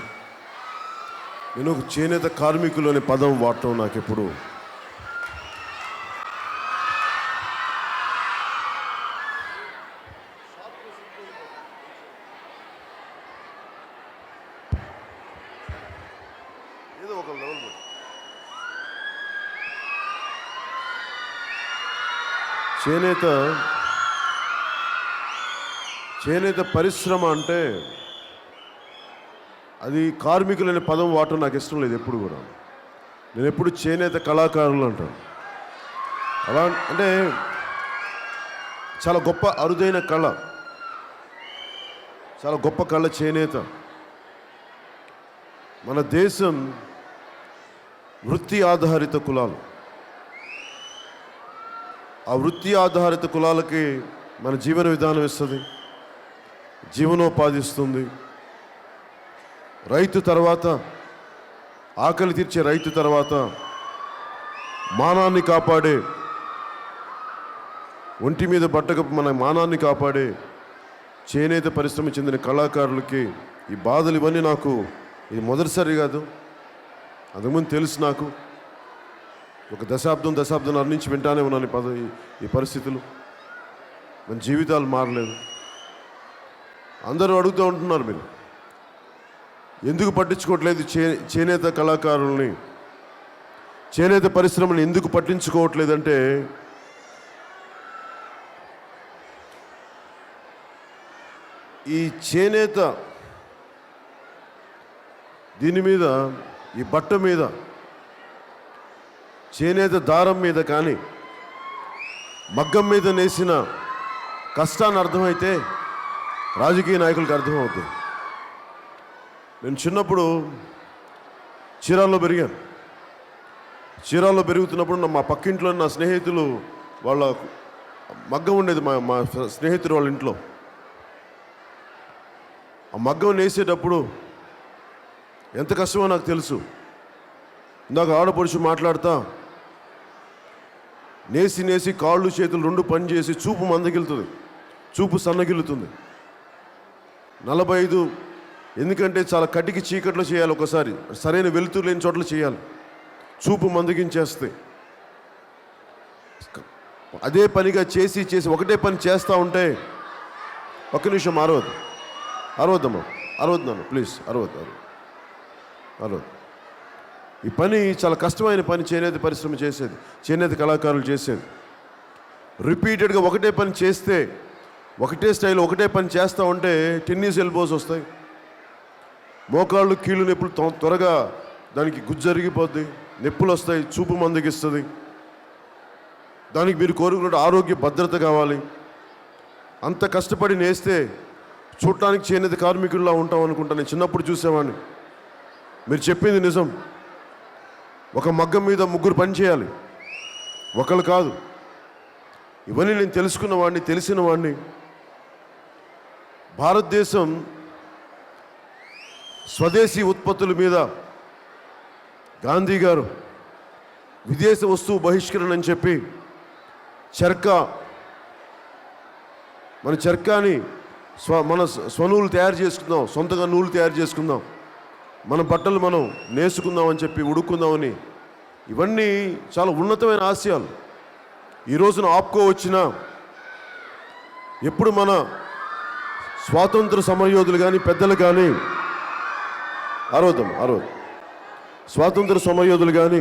నేను ఒక చేనేత కార్మికులు అనే పదం వాడటం నాకు ఎప్పుడు ఏదో ఒక లెవెల్ చేనేత పరిశ్రమ అంటే అది కార్మికులు అనే పదం వాడటం నాకు ఇష్టం లేదు ఎప్పుడు కూడా. నేను ఎప్పుడు చేనేత కళాకారులు అంటాను. అలా అంటే చాలా గొప్ప అరుదైన కళ, చాలా గొప్ప కళ చేనేత. మన దేశం వృత్తి ఆధారిత కులాలు. ఆ వృత్తి ఆధారిత కులాలకి మన జీవన విధానం ఇస్తుంది, జీవనోపాధి ఇస్తుంది. రైతు తర్వాత, ఆకలి తీర్చే రైతు తర్వాత మానాన్ని కాపాడే, ఒంటి మీద బట్టకు మన మానాన్ని కాపాడే చేనేత పరిశ్రమ చెందిన కళాకారులకి ఈ బాధలు ఇవన్నీ నాకు ఇది మొదటిసారి కాదు, అంతకుముందు తెలుసు. నాకు ఒక దశాబ్దంన్నర నుంచి వింటానే ఉన్నాను ఈ పరిస్థితులు. మన జీవితాలు మారలేదు. అందరూ అడుగుతూ ఉంటున్నారు, మీరు ఎందుకు పట్టించుకోవట్లేదు చేనేత కళాకారుల్ని, చేనేత పరిశ్రమని ఎందుకు పట్టించుకోవట్లేదంటే ఈ చేనేత దీని మీద, ఈ బట్ట మీద, చేనేత దారం మీద కానీ మగ్గం మీద నేసిన కష్టాన్ని అర్థమైతే రాజకీయ నాయకులకు అర్థమవుతుంది. నేను చిన్నప్పుడు చీరాల్లో పెరిగాను. చీరాల్లో పెరుగుతున్నప్పుడు మా పక్కింట్లో నా స్నేహితులు వాళ్ళ మగ్గం ఉండేది, మా స్నేహితుడు వాళ్ళ ఇంట్లో. ఆ మగ్గం నేసేటప్పుడు ఎంత కష్టమో నాకు తెలుసు. ఇందాక ఆడపడుచు మాట్లాడుతా నేసి కాళ్ళు చేతులు రెండు పని చేసి చూపు మందగిలుతుంది, చూపు సన్నగిలుతుంది. 45, ఎందుకంటే చాలా కటికి చీకట్లో చేయాలి, ఒకసారి సరైన వెలుతురు లేని చోట్ల చేయాలి, చూపు మందగించేస్తే. అదే పనిగా చేసి ఒకటే పని చేస్తూ ఉంటే, ఒక్క నిమిషం అరవద్దమ్మా ప్లీజ్, అరవద్దు. ఈ పని చాలా కష్టమైన పని చేనేత పరిశ్రమ చేసేది, చేనేత కళాకారులు చేసేది. రిపీటెడ్గా ఒకటే పని చేస్తే, ఒకటే స్టైల్ ఒకటే పని చేస్తూ ఉంటే టెన్నిస్ ఎల్బోస్ వస్తాయి, మోకాళ్ళు కీళ్ళు నొప్పులు త్వరగా దానికి గుజ్జరిగిపోద్ది, నొప్పులు వస్తాయి, చూపు మందగిస్తుంది. దానికి మీరు కోరుకున్న ఆరోగ్య భద్రత కావాలి. అంత కష్టపడి నేస్తే చూడటానికి చేనేత కార్మికుల్లా ఉంటాం అనుకుంటా. నేను చిన్నప్పుడు చూసేవాడిని. మీరు చెప్పింది నిజం. ఒక మగ్గం మీద 3 పని చేయాలి, ఒకళ్ళు కాదు. ఇవన్నీ నేను తెలుసుకున్న వాడిని, తెలిసిన వాడిని. భారతదేశం స్వదేశీ ఉత్పత్తుల మీద గాంధీ గారు విదేశ వస్తువు బహిష్కరణ అని చెప్పి మన చర్కాని మన స్వనూలు తయారు చేసుకుందాం, సొంతంగా నూలు తయారు చేసుకుందాం, మన బట్టలు మనం నేసుకుందాం అని చెప్పి, ఉడుక్కుందామని. ఇవన్నీ చాలా ఉన్నతమైన ఆశయాలు. ఈ రోజున ఆప్కో వచ్చినా, ఎప్పుడు మన స్వాతంత్ర సమరయోధులు కానీ పెద్దలు కానీ స్వాతంత్ర సమరయోధులు కానీ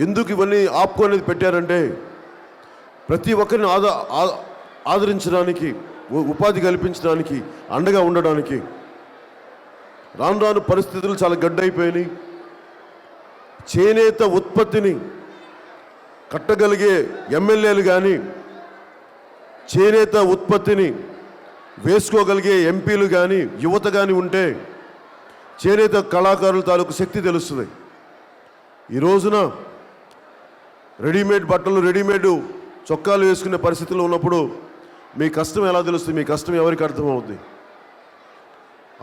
ఎందుకు ఇవన్నీ ఆప్కో అనేది పెట్టారంటే ప్రతి ఒక్కరిని ఆదరించడానికి, ఉపాధి కల్పించడానికి, అండగా ఉండడానికి. రాను పరిస్థితులు చాలా గడ్డైపోయినాయి. చేనేత ఉత్పత్తిని కట్టగలిగే ఎమ్మెల్యేలు కానీ, చేనేత ఉత్పత్తిని వేసుకోగలిగే ఎంపీలు కానీ, యువత కానీ ఉంటే చేనేత కళాకారుల తాలూకు శక్తి తెలుస్తుంది. ఈ రోజున రెడీమేడ్ బట్టలు, రెడీమేడ్ చొక్కాలు వేసుకునే పరిస్థితిలో ఉన్నప్పుడు మీ కష్టం ఎలా తెలుస్తుంది? మీ కష్టం ఎవరికి అర్థమవుతుంది?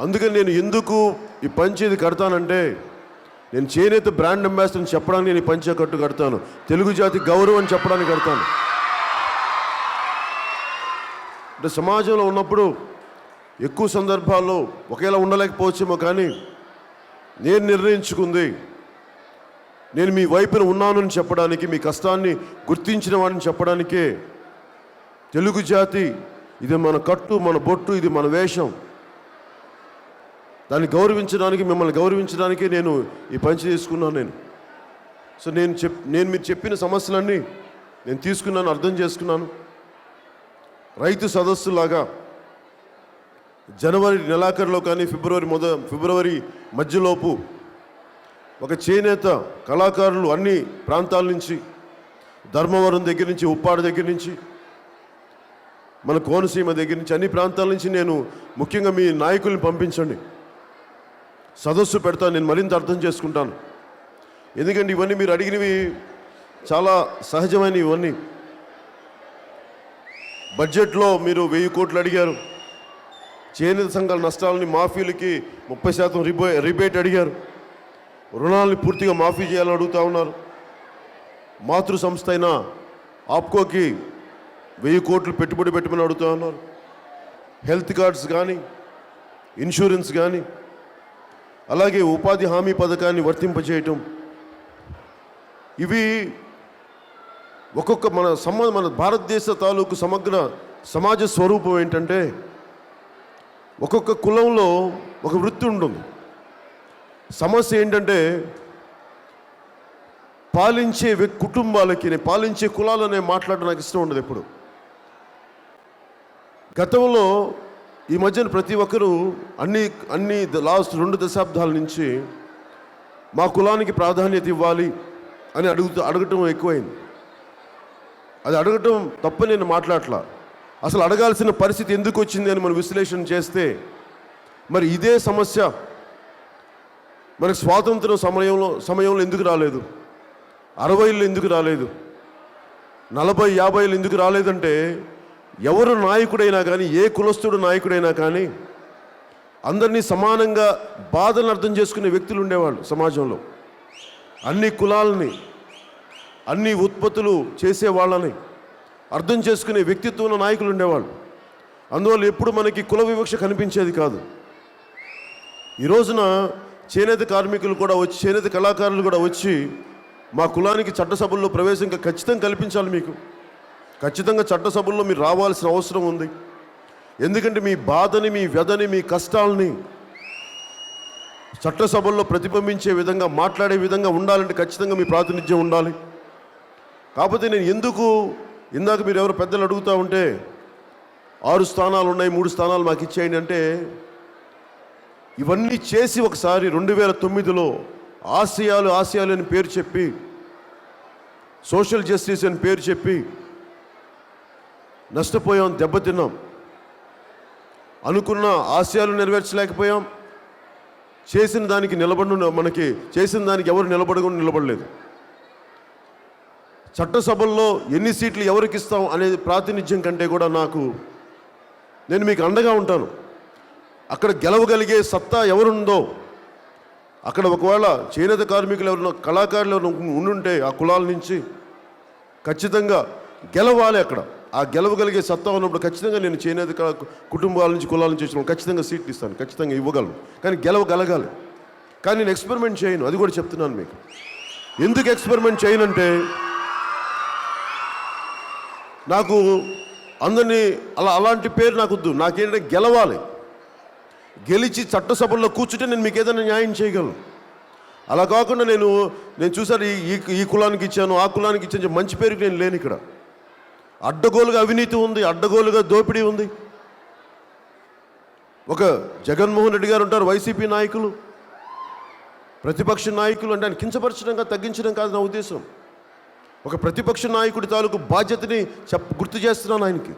అందుకని నేను ఎందుకు ఈ పంచె ఇది కడతానంటే, నేను చేనేత బ్రాండ్ అంబాసిడర్ని చెప్పడానికి నేను ఈ పంచె కట్టు కడతాను. తెలుగు జాతి గౌరవం అని చెప్పడానికి కడతాను. అంటే సమాజంలో ఉన్నప్పుడు ఎక్కువ సందర్భాల్లో ఒకేలా ఉండలేకపోవచ్చేమో, కానీ నేను నిర్ణయించుకుంది నేను మీ వైపున ఉన్నానని చెప్పడానికి, మీ కష్టాన్ని గుర్తించిన వాడిని చెప్పడానికే తెలుగు జాతి ఇది మన కట్టు, మన బొట్టు, ఇది మన వేషం. దాన్ని గౌరవించడానికి, మిమ్మల్ని గౌరవించడానికి నేను ఈ పంచి తీసుకున్నాను. సో నేను మీరు చెప్పిన సమస్యలన్నీ నేను తీసుకున్నాను, అర్థం చేసుకున్నాను. రైతు సదస్సులాగా జనవరి నెలాఖరులో కానీ ఫిబ్రవరి మధ్యలోపు ఒక చేనేత కళాకారులు అన్ని ప్రాంతాల నుంచి, ధర్మవరం దగ్గర నుంచి, ఉప్పాడ దగ్గర నుంచి, మన కోనసీమ దగ్గర నుంచి, అన్ని ప్రాంతాల నుంచి నేను ముఖ్యంగా మీ నాయకుల్ని పంపించండి. సదస్సు పెడతాను, నేను మరింత అర్థం చేసుకుంటాను. ఎందుకంటే ఇవన్నీ మీరు అడిగినవి చాలా సహజమైనవి. ఇవన్నీ బడ్జెట్లో మీరు 1000 కోట్లు అడిగారు. చేనేత సంఘాల నష్టాలని మాఫీలకి 30% రిబేట్ అడిగారు. రుణాలని పూర్తిగా మాఫీ చేయాలని అడుగుతూ ఉన్నారు. మాతృ సంస్థ అయిన ఆప్కోకి 1000 కోట్లు పెట్టుబడి పెట్టమని అడుగుతూ ఉన్నారు. హెల్త్ కార్డ్స్ కానీ, ఇన్సూరెన్స్ కానీ, అలాగే ఉపాధి హామీ పథకాన్ని వర్తింపజేయటం, ఇవి ఒక్కొక్క మన భారతదేశ తాలూకు సమగ్ర సమాజ స్వరూపం ఏంటంటే, ఒక్కొక్క కులంలో ఒక వృత్తి ఉంటుంది. సమస్య ఏంటంటే, పాలించే కుటుంబాలకి, పాలించే కులాలనే మాట్లాడడం నాకు ఇష్టం ఉండదు ఎప్పుడు. గతంలో ఈ మధ్యన ప్రతి ఒక్కరూ అన్ని లాస్ట్ 2 దశాబ్దాల నుంచి మా కులానికి ప్రాధాన్యత ఇవ్వాలి అని అడగటం ఎక్కువైంది. అది అడగటం తప్పని నేను మాట్లాడట్లా. అసలు అడగాల్సిన పరిస్థితి ఎందుకు వచ్చింది అని మనం విశ్లేషణ చేస్తే, మరి ఇదే సమస్య మనకు స్వాతంత్రం సమయంలో ఎందుకు రాలేదు? 60లో ఎందుకు రాలేదు? 40, 50లో ఎందుకు రాలేదంటే, ఎవరు నాయకుడైనా కానీ, ఏ కులస్తుడు నాయకుడైనా కానీ అందరినీ సమానంగా బాధలను అర్థం చేసుకునే వ్యక్తులు ఉండేవాళ్ళు సమాజంలో. అన్ని కులాలని, అన్ని ఉత్పత్తులు చేసే వాళ్ళని అర్థం చేసుకునే వ్యక్తిత్వం నాయకులు ఉండేవాళ్ళు. అందువల్ల ఎప్పుడు మనకి కుల వివక్ష కనిపించేది కాదు. ఈ రోజున చేనేత కార్మికులు కూడా వచ్చి, చేనేత కళాకారులు కూడా వచ్చి, మా కులానికి చట్టసభల్లో ప్రవేశం ఖచ్చితంగా కల్పించాలి. మీకు ఖచ్చితంగా చట్టసభల్లో మీరు రావాల్సిన అవసరం ఉంది. ఎందుకంటే మీ బాధని, మీ వ్యధని, మీ కష్టాలని చట్టసభల్లో ప్రతిబింబించే విధంగా, మాట్లాడే విధంగా ఉండాలంటే ఖచ్చితంగా మీ ప్రాతినిధ్యం ఉండాలి. కాకపోతే నేను ఎందుకు, ఇందాక మీరు ఎవరు పెద్దలు అడుగుతూ ఉంటే 6 స్థానాలు ఉన్నాయి, 3 స్థానాలు మాకు ఇచ్చేయండి అంటే, ఇవన్నీ చేసి ఒకసారి 2009లో ఆశయాలు అని పేరు చెప్పి, సోషల్ జస్టిస్ అని పేరు చెప్పి నష్టపోయాం, దెబ్బతిన్నాం. అనుకున్న ఆశయాలు నెరవేర్చలేకపోయాం. చేసిన దానికి చేసిన దానికి ఎవరు నిలబడలేదు. చట్టసభల్లో ఎన్ని సీట్లు ఎవరికి ఇస్తాం అనేది ప్రాతినిధ్యం కంటే కూడా నేను మీకు అండగా ఉంటాను. అక్కడ గెలవగలిగే సత్తా ఎవరుందో, అక్కడ ఒకవేళ చేనేత కార్మికులు ఎవరైనా, కళాకారులు ఎవరైనా ఉండుంటే ఆ కులాల నుంచి ఖచ్చితంగా గెలవాలి. అక్కడ ఆ గెలవగలిగే సత్తా ఉన్నప్పుడు ఖచ్చితంగా నేను చేనేత కుటుంబాల నుంచి, కులాల నుంచి వచ్చిన ఖచ్చితంగా సీట్లు ఇస్తాను, ఖచ్చితంగా ఇవ్వగలను. కానీ గెలవగలగాలి. కానీ నేను ఎక్స్పెరిమెంట్ చేయను, అది కూడా చెప్తున్నాను మీకు. ఎందుకు ఎక్స్పెరిమెంట్ చేయనంటే, నాకు అందరినీ అలాంటి పేరు నాకు వద్దు. నాకేంటంటే గెలవాలి. గెలిచి చట్టసభల్లో కూర్చుంటే నేను మీకు ఏదైనా న్యాయం చేయగలను. అలా కాకుండా నేను చూసాను ఈ కులానికి ఇచ్చాను, ఆ కులానికి ఇచ్చాను, మంచి పేరుకి నేను లేను. ఇక్కడ అడ్డగోలుగా అవినీతి ఉంది, అడ్డగోలుగా దోపిడీ ఉంది. ఒక జగన్మోహన్ రెడ్డి గారు ఉంటారు, వైసీపీ నాయకులు, ప్రతిపక్ష నాయకులు. అంటే ఆయన కించపరచడంగా, తగ్గించడం కాదు నా ఉద్దేశం. ఒక ప్రతిపక్ష నాయకుడి తాలూకు బాధ్యతని గుర్తు చేస్తున్నాను ఆయనకి.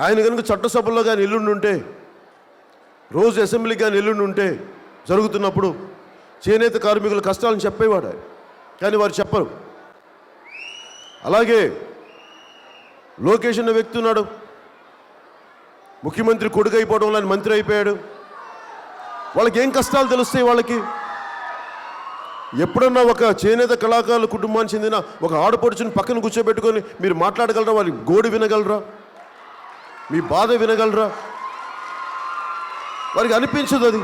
ఆయన కనుక చట్టసభల్లో కానీ ఎల్లుండి ఉంటే రోజు అసెంబ్లీకి కానీ ఎల్లుండి ఉంటే జరుగుతున్నప్పుడు చేనేత కార్మికుల కష్టాలను చెప్పేవాడు ఆయన. కానీ వారు చెప్పరు. అలాగే లోకేష్ అనే వ్యక్తి ఉన్నాడు, ముఖ్యమంత్రి కొడుకు అయిపోవడం వల్ల ఆయన మంత్రి అయిపోయాడు. వాళ్ళకి ఏం కష్టాలు తెలుస్తాయి? వాళ్ళకి ఎప్పుడన్నా ఒక చేనేత కళాకారుల కుటుంబానికి చెందిన ఒక ఆడపడుచుని పక్కన కూర్చోబెట్టుకొని మీరు మాట్లాడగలరా? వారి గోడు వినగలరా? మీ బాధ వినగలరా? వారికి అనిపించదు అది.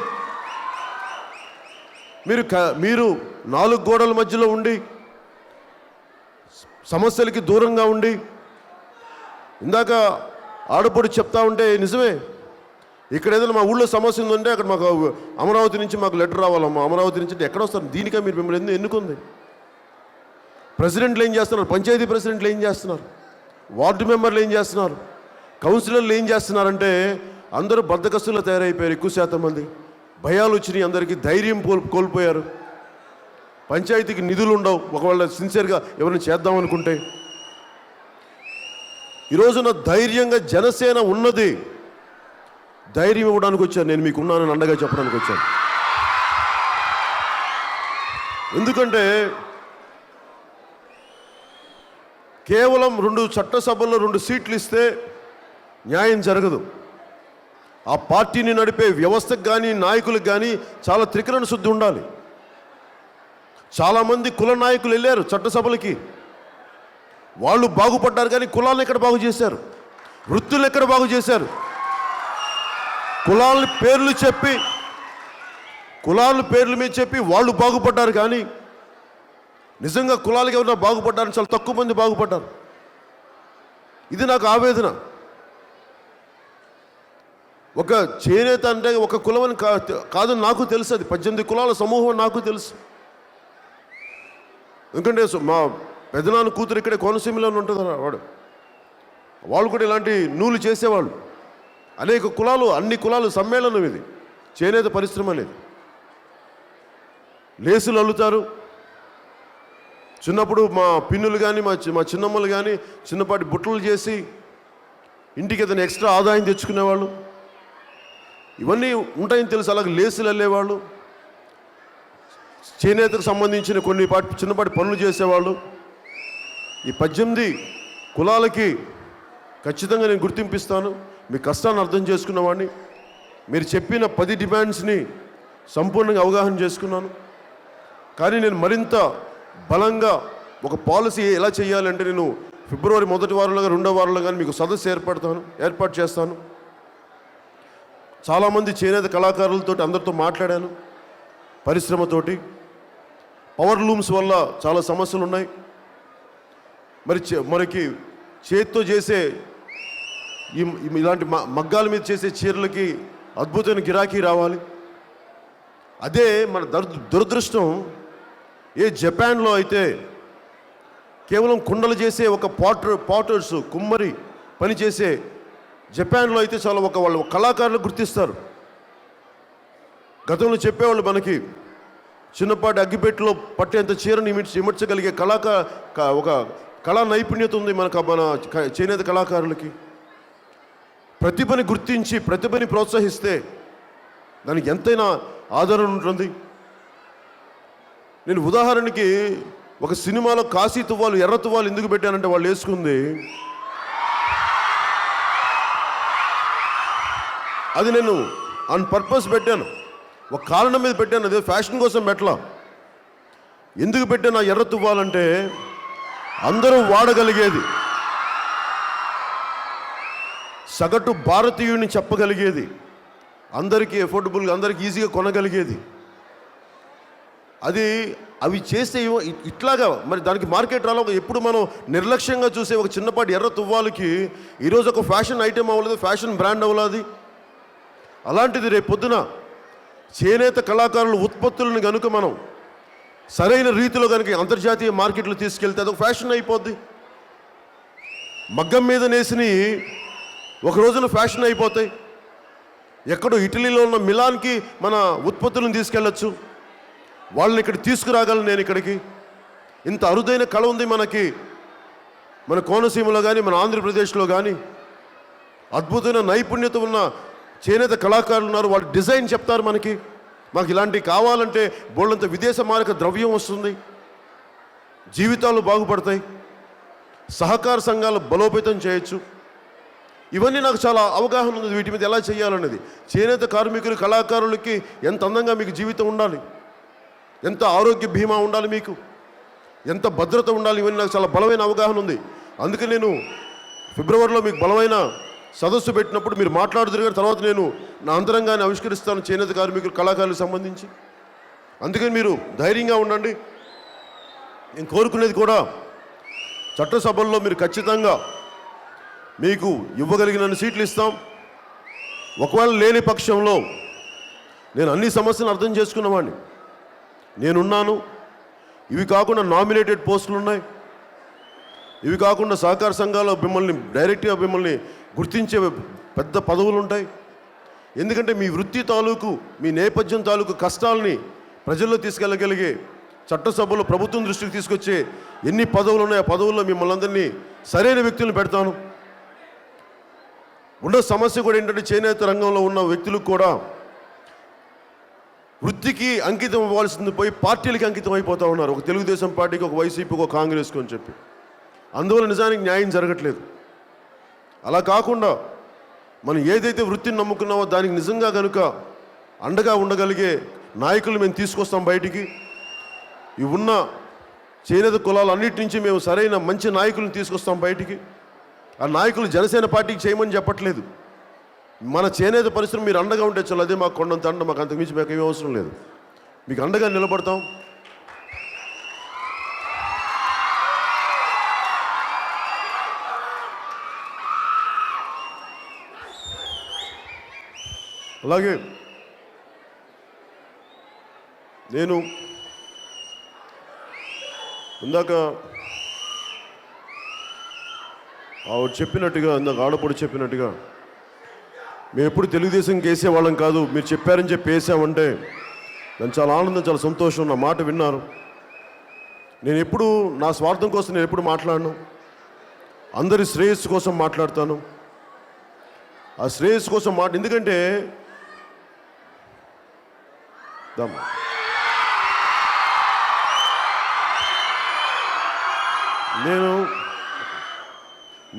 మీరు 4 గోడల మధ్యలో ఉండి సమస్యలకి దూరంగా ఉండి, ఇందాక ఆడపడు చెప్తా ఉంటే నిజమే, ఇక్కడ ఏదైనా మా ఊళ్ళో సమస్య ఉందంటే అక్కడ మాకు అమరావతి నుంచి మాకు లెటర్ రావాలమ్మా, అమరావతి నుంచి అంటే ఎక్కడ వస్తారు? దీనికే మీరు మిమ్మల్ని ఎందుకు ఎన్నుకుంది? ప్రెసిడెంట్లు ఏం చేస్తున్నారు? పంచాయతీ ప్రెసిడెంట్లు ఏం చేస్తున్నారు? వార్డు మెంబర్లు ఏం చేస్తున్నారు? కౌన్సిలర్లు ఏం చేస్తున్నారంటే అందరూ బద్ధకస్తుల్లో తయారైపోయారు. ఎక్కువ శాతం మంది భయాలు వచ్చినాయి, అందరికీ ధైర్యం కోల్పోయారు. పంచాయతీకి నిధులు ఉండవు ఒకవేళ సిన్సియర్గా ఎవరైనా చేద్దామనుకుంటే. ఈరోజున ధైర్యంగా జనసేన ఉన్నది, ధైర్యం ఇవ్వడానికి వచ్చాను. నేను మీకు ఉన్నానని అండగా చెప్పడానికి వచ్చాను. ఎందుకంటే కేవలం 2 చట్టసభల్లో 2 సీట్లు ఇస్తే న్యాయం జరగదు. ఆ పార్టీని నడిపే వ్యవస్థకు కానీ నాయకులకు కానీ చాలా త్రికరణ శుద్ధి ఉండాలి. చాలామంది కుల నాయకులు వెళ్ళారు చట్టసభలకి, వాళ్ళు బాగుపడ్డారు. కానీ కులాలను ఎక్కడ బాగు చేశారు? వృత్తులు ఎక్కడ బాగు చేశారు? కులాల పేర్లు మీద చెప్పి వాళ్ళు బాగుపడ్డారు. కానీ నిజంగా కులాలకి ఎవరైనా బాగుపడ్డారని చాలా తక్కువ మంది బాగుపడ్డారు. ఇది నాకు ఆవేదన. ఒక చేనేత అంటే ఒక కులమని కాదని నాకు తెలుసు. అది 18 కులాల సమూహం నాకు తెలుసు. ఎందుకంటే మా పెదనాన్న కూతురు ఇక్కడే కోనసీమలోనే ఉంటుంది. వాళ్ళు కూడా ఇలాంటి నూలు చేసేవాళ్ళు. అనేక కులాలు, అన్ని కులాలు సమ్మేళనం ఇది చేనేత పరిశ్రమ అనేది. లేసులు అల్లుతారు. చిన్నప్పుడు మా పిన్నులు కానీ మా చిన్నమ్మలు కానీ చిన్నపాటి బుట్టలు చేసి ఇంటికి ఏదైనా ఎక్స్ట్రా ఆదాయం తెచ్చుకునేవాళ్ళు. ఇవన్నీ ఉంటాయని తెలుసు. అలాగే లేసులు వెళ్ళేవాళ్ళు, చేనేతకు సంబంధించిన చిన్నపాటి పనులు చేసేవాళ్ళు. ఈ 18 కులాలకి ఖచ్చితంగా నేను గుర్తింపిస్తాను. మీ కష్టాన్ని అర్థం చేసుకున్నవాడిని. మీరు చెప్పిన 10 డిమాండ్స్ని సంపూర్ణంగా అవగాహన చేసుకున్నాను. కానీ నేను మరింత బలంగా ఒక పాలసీ ఎలా చేయాలంటే నేను ఫిబ్రవరి 1వ వారంలో 2వ వారంలో కానీ మీకు సదస్సు ఏర్పాటు చేస్తాను. చాలామంది చేనేత కళాకారులతో అందరితో మాట్లాడాను, పరిశ్రమతోటి. పవర్ లూమ్స్ వల్ల చాలా సమస్యలు ఉన్నాయి. మనకి చేతితో చేసే ఇలాంటి మగ్గాల మీద చేసే చీరలకి అద్భుతమైన గిరాకీ రావాలి. అదే మన దురదృష్టం. జపాన్లో అయితే కేవలం కుండలు చేసే ఒక పాటర్స్ కుమ్మరి పని చేసే జపాన్లో అయితే చాలా వాళ్ళ కళాకారులు గుర్తిస్తారు. గతంలో చెప్పేవాళ్ళు మనకి చిన్నపాటి అగ్గిపెట్టెలో పట్టేంత చీరని ఇమర్చగలిగే ఒక కళా నైపుణ్యత ఉంది మన చేనేత కళాకారులకి. ప్రతిభని గుర్తించి ప్రతిభని ప్రోత్సహిస్తే దానికి ఎంతైనా ఆదరణ ఉంటుంది. నేను ఉదాహరణకి ఒక సినిమాలో కాశీ తువ్వాలు, ఎర్ర తువ్వాలు ఎందుకు పెట్టానంటే వాళ్ళు వేసుకుంది అది నేను ఆన్ పర్పస్ పెట్టాను. ఒక కారణం మీద పెట్టాను, అదే ఫ్యాషన్ కోసం పెట్టలా. ఎందుకు పెట్టాను ఆ ఎర్ర తువ్వాలంటే అందరూ వాడగలిగేది, సగటు భారతీయుడిని చెప్పగలిగేది, అందరికీ ఎఫోర్డబుల్గా అందరికీ ఈజీగా కొనగలిగేది. అవి చేస్తే ఇట్లాగా మరి దానికి మార్కెట్ రాలో. ఎప్పుడు మనం నిర్లక్ష్యంగా చూసే ఒక చిన్నపాటి ఎర్ర తువ్వాలకి ఈరోజు ఒక ఫ్యాషన్ ఐటెం అవ్వలేదు, ఫ్యాషన్ బ్రాండ్ అవ్వలేదు. అలాంటిది రేపు పొద్దున చేనేత కళాకారుల ఉత్పత్తులను కనుక మనం సరైన రీతిలో కనుక అంతర్జాతీయ మార్కెట్లో తీసుకెళ్తే అదొక ఫ్యాషన్ అయిపోద్ది. మగ్గం మీద నేసిని ఒక రోజున ఫ్యాషన్ అయిపోతాయి. ఎక్కడో ఇటలీలో ఉన్న మిలాన్కి మన ఉత్పత్తులను తీసుకెళ్ళచ్చు. వాళ్ళని ఇక్కడ తీసుకురాగలను నేను ఇక్కడికి. ఇంత అరుదైన కళ ఉంది మనకి, మన కోనసీమలో కానీ మన ఆంధ్రప్రదేశ్లో కానీ. అద్భుతమైన నైపుణ్యత ఉన్న చేనేత కళాకారులు ఉన్నారు, వాళ్ళు డిజైన్ చెప్తారు మనకి. మాకు ఇలాంటివి కావాలంటే బోళ్ళంత విదేశ మారక ద్రవ్యం వస్తుంది, జీవితాలు బాగుపడతాయి, సహకార సంఘాలు బలోపేతం చేయొచ్చు. ఇవన్నీ నాకు చాలా అవగాహన ఉంది వీటి మీద ఎలా చేయాలనేది. చేనేత కార్మికులు కళాకారులకి ఎంత అందంగా మీకు జీవితం ఉండాలి, ఎంత ఆరోగ్య బీమా ఉండాలి, మీకు ఎంత భద్రత ఉండాలి, ఇవన్నీ నాకు చాలా బలమైన అవగాహన ఉంది. అందుకే నేను ఫిబ్రవరిలో మీకు బలమైన సదస్సు పెట్టినప్పుడు మీరు మాట్లాడుతున్నారు, కానీ తర్వాత నేను నా అంతరంగాన్ని ఆవిష్కరిస్తాను చేనేత కార్మికులు కళాకారులకు సంబంధించి. అందుకని మీరు ధైర్యంగా ఉండండి. నేను కోరుకునేది కూడా చట్టసభల్లో మీరు ఖచ్చితంగా మీకు ఇవ్వగలిగినన్ని సీట్లు ఇస్తాం. ఒకవేళ లేని పక్షంలో నేను అన్ని సమస్యలను అర్థం చేసుకున్నవాడిని, నేనున్నాను. ఇవి కాకుండా నామినేటెడ్ పోస్టులు ఉన్నాయి, ఇవి కాకుండా సహకార సంఘాల్లో డైరెక్ట్గా మిమ్మల్ని గుర్తించే పెద్ద పదవులు ఉంటాయి. ఎందుకంటే మీ వృత్తి తాలూకు, మీ నేపథ్యం తాలూకు కష్టాలని ప్రజల్లో తీసుకెళ్ళగలిగే చట్టసభలో ప్రభుత్వం దృష్టికి తీసుకొచ్చే ఎన్ని పదవులు ఉన్నాయో ఆ పదవుల్లో మిమ్మల్ని అందరినీ సరైన వ్యక్తులను పెడతాను. ఉన్న సమస్య కూడా ఏంటంటే చేనేత రంగంలో ఉన్న వ్యక్తులకు కూడా వృత్తికి అంకితం ఇవ్వాల్సింది పోయి పార్టీలకి అంకితం అయిపోతూ ఉన్నారు. ఒక తెలుగుదేశం పార్టీకి, ఒక వైసీపీకి, ఒక కాంగ్రెస్కి అని చెప్పి. అందువల్ల నిజానికి న్యాయం జరగట్లేదు. అలా కాకుండా మనం ఏదైతే వృత్తిని నమ్ముకున్నామో దానికి నిజంగా కనుక అండగా ఉండగలిగే నాయకులు మేము తీసుకొస్తాం బయటికి. ఇవి ఉన్న చేనేత కులాలన్నిటి నుంచి మేము సరైన మంచి నాయకులను తీసుకొస్తాం బయటికి. ఆ నాయకులు జనసేన పార్టీకి చేయమని చెప్పట్లేదు. మన చేనేత పరిశ్రమ మీరు అండగా ఉంటే చాలు, అదే మాకు కొండంత అండ, మాకు అంతకుమించి మాకు ఏమీ అవసరం లేదు. మీకు అండగా నిలబడతాం. అలాగే నేను ఇందాక ఆవిడ చెప్పినట్టుగా, ఇందాక ఆడపడి చెప్పినట్టుగా మేము ఎప్పుడు తెలుగుదేశంకి వేసేవాళ్ళం కాదు, మీరు చెప్పారని చెప్పి వేసామంటే నేను చాలా ఆనందం, చాలా సంతోషం. నా మాట విన్నారు. నేను ఎప్పుడు నా స్వార్థం కోసం నేను ఎప్పుడు మాట్లాడను, అందరి శ్రేయస్సు కోసం మాట్లాడతాను. ఆ శ్రేయస్సు కోసం ఎందుకంటే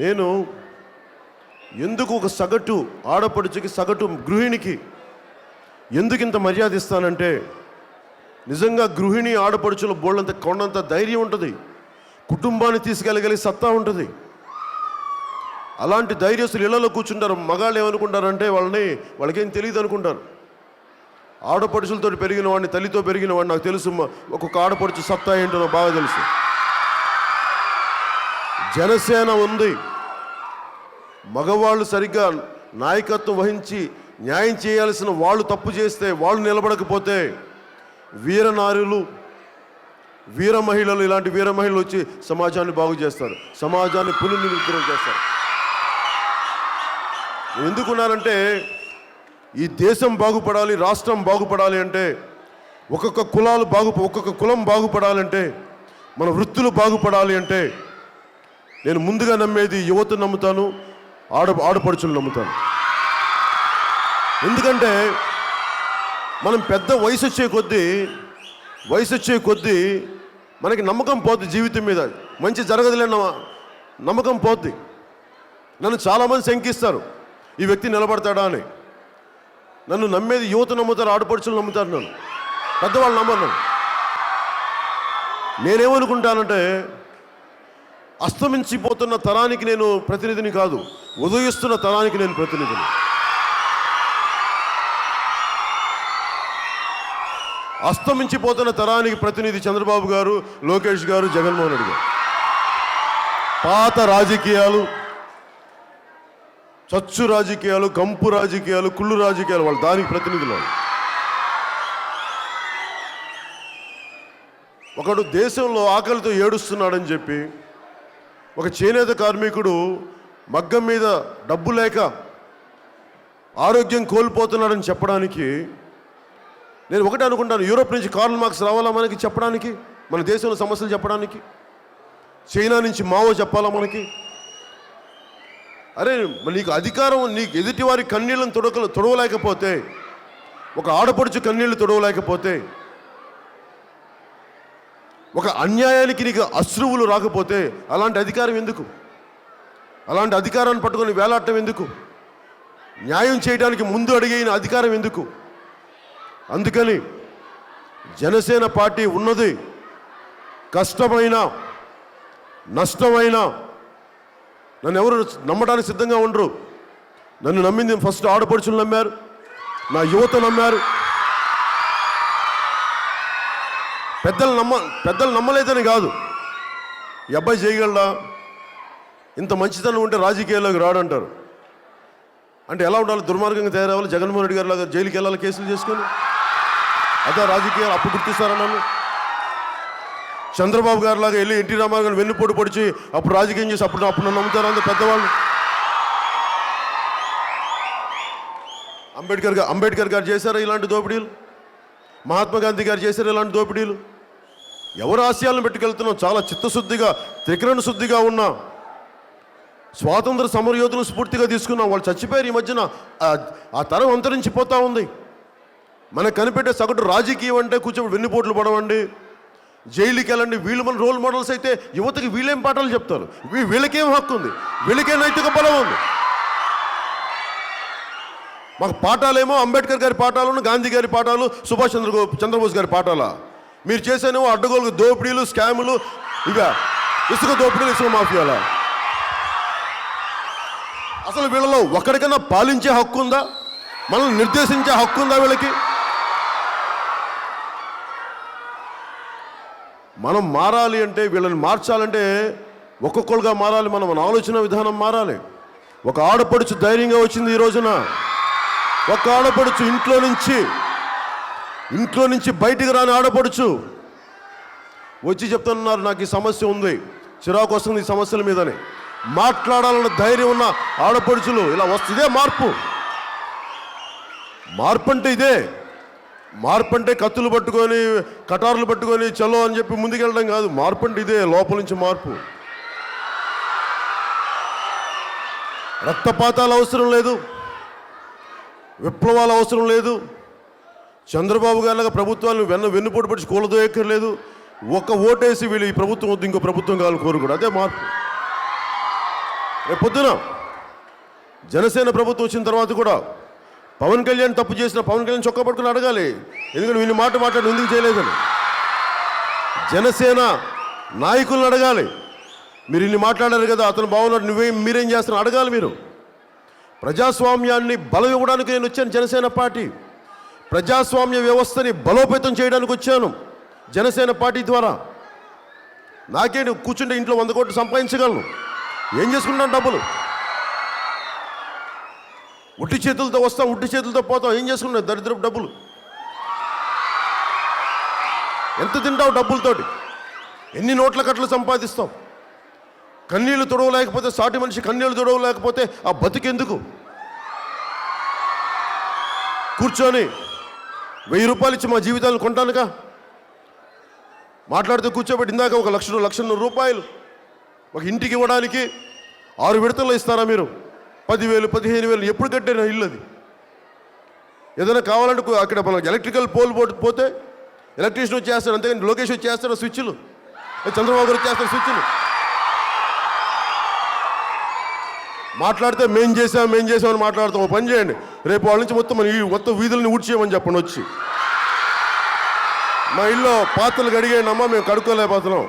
నేను ఎందుకు ఒక సగటు ఆడపడుచుకి, సగటు గృహిణికి ఎందుకు ఇంత మర్యాద ఇస్తానంటే, నిజంగా గృహిణి ఆడపడుచుల బోళ్ళంత కొండంత ధైర్యం ఉంటుంది, కుటుంబాన్ని తీసుకెళ్ళగలిగే సత్తా ఉంటుంది. అలాంటి ధైర్యస్తులు ఇళ్లలో కూర్చుంటారు. మగాళ్ళు ఏమనుకుంటారంటే వాళ్ళకేం తెలియదు అనుకుంటారు. ఆడపడుచులతో పెరిగిన వాడిని, తల్లితో పెరిగిన వాడిని నాకు తెలుసు, ఒక్కొక్క ఆడపడుచు సత్తా ఏంటో నాకు బాగా తెలుసు. జనసేన ఉంది, మగవాళ్ళు సరిగ్గా నాయకత్వం వహించి న్యాయం చేయాల్సిన వాళ్ళు తప్పు చేస్తే, వాళ్ళు నిలబడకపోతే వీరనారులు, వీర మహిళలు, ఇలాంటి వీర మహిళలు వచ్చి సమాజాన్ని బాగు చేస్తారు, సమాజాన్ని పునర్నిర్మాణం చేస్తారు. ఎందుకున్నారంటే ఈ దేశం బాగుపడాలి, రాష్ట్రం బాగుపడాలి అంటే, ఒక్కొక్క కులం బాగుపడాలంటే, మన వృత్తులు బాగుపడాలి అంటే నేను ముందుగా నమ్మేది యువతను నమ్ముతాను, ఆడపడుచులు నమ్ముతాను. ఎందుకంటే మనం పెద్ద వయసు వచ్చే కొద్దీ మనకి నమ్మకం పోద్ది, జీవితం మీద మంచి జరగదులేన్న నమ్మకం పోద్ది. నన్ను చాలామంది శంకిస్తారు, ఈ వ్యక్తి నిలబడతాడా అని. నన్ను నమ్మేది యువత నమ్ముతారు, ఆడపడుచులు నమ్ముతారు, నన్ను పెద్దవాళ్ళు నమ్మరు. నేనేమనుకుంటానంటే, అస్తమించిపోతున్న తరానికి నేను ప్రతినిధిని కాదు, ఉదయిస్తున్న తరానికి నేను ప్రతినిధిని. అస్తమించిపోతున్న తరానికి ప్రతినిధి చంద్రబాబు గారు, లోకేష్ గారు, జగన్మోహన్ రెడ్డి గారు. పాత రాజకీయాలు, చచ్చు రాజకీయాలు, కంపు రాజకీయాలు, కుళ్ళు రాజకీయాలు, వాళ్ళు దానికి ప్రతినిధులు. ఒకడు దేశంలో ఆకలితో ఏడుస్తున్నాడని చెప్పి, ఒక చేనేత కార్మికుడు మగ్గం మీద డబ్బు లేక ఆరోగ్యం కోల్పోతున్నాడని చెప్పడానికి నేను ఒకటే అనుకుంటాను, యూరోప్ నుంచి కార్ల్ మార్క్స్ రావాలా మనకి చెప్పడానికి, మన దేశంలో సమస్యలు చెప్పడానికి? చైనా నుంచి మావో చెప్పాలా మనకి? అరే నీకు అధికారం, నీకు ఎదుటి వారి కన్నీళ్ళను తొడవలేకపోతే, ఒక ఆడపడుచు కన్నీళ్లు తొడవలేకపోతే, ఒక అన్యాయానికి నీకు అశ్రువులు రాకపోతే అలాంటి అధికారం ఎందుకు? అలాంటి అధికారాన్ని పట్టుకొని వేలాడటం ఎందుకు? న్యాయం చేయడానికి ముందు అడిగిన అధికారం ఎందుకు? అందుకని జనసేన పార్టీ ఉన్నది కష్టమైన నష్టమైన నన్ను ఎవరు నమ్మడానికి సిద్ధంగా ఉండరు. నన్ను నమ్మింది ఫస్ట్ ఆడపడుచులు నమ్మారు, నా యువత నమ్మారు. పెద్దలు నమ్మలేదని కాదు, ఈ అబ్బాయి చేయగలడా, ఇంత మంచితనం ఉంటే రాజకీయాల్లోకి రాడంటారు. అంటే ఎలా ఉండాలి? దుర్మార్గంగా తయారవ్వాలి, జగన్మోహన్ రెడ్డి గారి లాగా జైలుకి వెళ్ళాలి కేసులు చేసుకొని, అదే రాజకీయాలు. అప్పుడు గుర్తిస్తారా నన్ను? చంద్రబాబు గారి లాగా వెళ్ళి ఎన్టీ రామారావు గారిని వెన్నుపోటు పొడిచి అప్పుడు రాజకీయం చేసి అప్పుడు నన్ను నమ్ముతారా అంత పెద్దవాళ్ళు? అంబేద్కర్ గారు చేశారా ఇలాంటి దోపిడీలు? మహాత్మా గాంధీ గారు చేశారు ఇలాంటి దోపిడీలు? ఎవరు ఆశయాలను పెట్టుకెళ్తున్నాం? చాలా చిత్తశుద్ధిగా, త్రికరణ శుద్ధిగా ఉన్న స్వాతంత్ర సమరయోధులు స్ఫూర్తిగా తీసుకున్నాం. వాళ్ళు చచ్చిపోయారు ఈ మధ్యన. ఆ తరం అంతరించిపోతూ ఉంది. మనకు కనిపెట్టే సగటు రాజకీయం అంటే కూర్చొని వెన్నుపోట్లు పడవండి, జైలుకి వెళ్ళండి. వీళ్ళు మన రోల్ మోడల్స్ అయితే యువతకి వీళ్ళేం పాఠాలు చెప్తారు? వీళ్ళకేం హక్కు ఉంది? వీళ్ళకేం నైతిక బలం ఉంది? మాకు పాఠాలేమో అంబేద్కర్ గారి పాఠాలను, గాంధీ గారి పాఠాలు, సుభాష్ చంద్రబోస్ గారి పాఠాలా? మీరు చేసేనేమో అడ్డగోలు దోపిడీలు, స్కాములు, ఇవే ఇసుక దోపిడీలు, ఇసుక మాఫియాలా? అసలు వీళ్ళలో ఒకరికైనా పాలించే హక్కు ఉందా? మనల్ని నిర్దేశించే హక్కు ఉందా వీళ్ళకి? మనం మారాలి అంటే, వీళ్ళని మార్చాలంటే ఒక్కొక్కరుగా మారాలి. మన ఆలోచన విధానం మారాలి. ఒక ఆడపడుచు ధైర్యంగా వచ్చింది ఈ రోజున. ఒక ఆడపడుచు ఇంట్లో నుంచి బయటికి రాని ఆడపడుచు వచ్చి చెప్తున్నారు, నాకు ఈ సమస్య ఉంది, చిరాకు వస్తుంది ఈ సమస్యల మీదని. మాట్లాడాలన్న ధైర్యం ఉన్న ఆడపడుచులు ఇలా వస్తుందే మార్పు. మార్పు అంటే ఇదే. మార్పు అంటే కత్తులు పట్టుకొని, కటార్లు పట్టుకొని చలో అని చెప్పి ముందుకెళ్ళడం కాదు. మార్పు అంటే ఇదే, లోపల నుంచి మార్పు. రక్తపాతాలు అవసరం లేదు, విప్లవాలు అవసరం లేదు. చంద్రబాబు గారిలాగా ప్రభుత్వాన్ని వెన్నుపోటు పట్టి కూలతో ఎక్కర్లేదు. ఒక ఓటేసి వీళ్ళు ఈ ప్రభుత్వం వద్దు, ఇంకో ప్రభుత్వం కావాలని కోరుకోడు. అదే మార్పు. రేపు పొద్దున జనసేన ప్రభుత్వం వచ్చిన తర్వాత కూడా పవన్ కళ్యాణ్ తప్పు చేసిన పవన్ కళ్యాణ్ చొక్కా పట్టుకుని అడగాలి, ఎందుకంటే వీళ్ళు మాట్లాడి ఎందుకు చేయలేదని. జనసేన నాయకులను అడగాలి, మీరు ఇన్ని మాట్లాడారు కదా, అతను బాగున్నాడు, మీరేం చేస్తున్నారు అడగాలి. మీరు ప్రజాస్వామ్యాన్ని బలం ఇవ్వడానికి నేను వచ్చాను. జనసేన పార్టీ ప్రజాస్వామ్య వ్యవస్థని బలోపేతం చేయడానికి వచ్చాను జనసేన పార్టీ ద్వారా. నాకేంటి, కూర్చుంటే ఇంట్లో 100 కోట్లు సంపాదించగలను. ఏం చేసుకుంటాను? డబ్బులు ఉట్టి చేతులతో వస్తాం, ఉట్టి చేతులతో పోతాం. ఏం చేసుకున్నావు? దరిద్రపు డబ్బులు. ఎంత తింటావు డబ్బులతోటి? ఎన్ని నోట్ల కట్టలు సంపాదిస్తావు? కన్నీళ్లు తొడవలేకపోతే, సాటి మనిషి కన్నీళ్లు తొడవలేకపోతే ఆ బతికెందుకు? కూర్చొని 1000 రూపాయలు ఇచ్చి మా జీవితాలను కొంటానుగా. మాట్లాడితే కూర్చోబెట్టి ఇందాక 1,00,000 రూపాయలు ఒక ఇంటికి ఇవ్వడానికి 6 విడతల్లో ఇస్తారా మీరు? 10,000 15,000 ఎప్పుడు కట్టారు ఇల్లు? అది ఏదైనా కావాలంటే అక్కడ మన ఎలక్ట్రికల్ పోల్ పోతే ఎలక్ట్రీషియన్ వచ్చేస్తాడు, అంతేగాని లోకేష్ వచ్చేస్తాడు స్విచ్లు, చంద్రబాబు గారు వచ్చేస్తారు స్విచ్లు. మాట్లాడితే మేం చేసామని మాట్లాడతాం. ఓ పని చేయండి, రేపు వాళ్ళ నుంచి మొత్తం వీధులను ఊడ్చేయమని చెప్పండి వచ్చి. మా ఇల్లు పాత్రలు కడిగేయండి అమ్మా, మేము కడుక్కోలేకపోతున్నాం.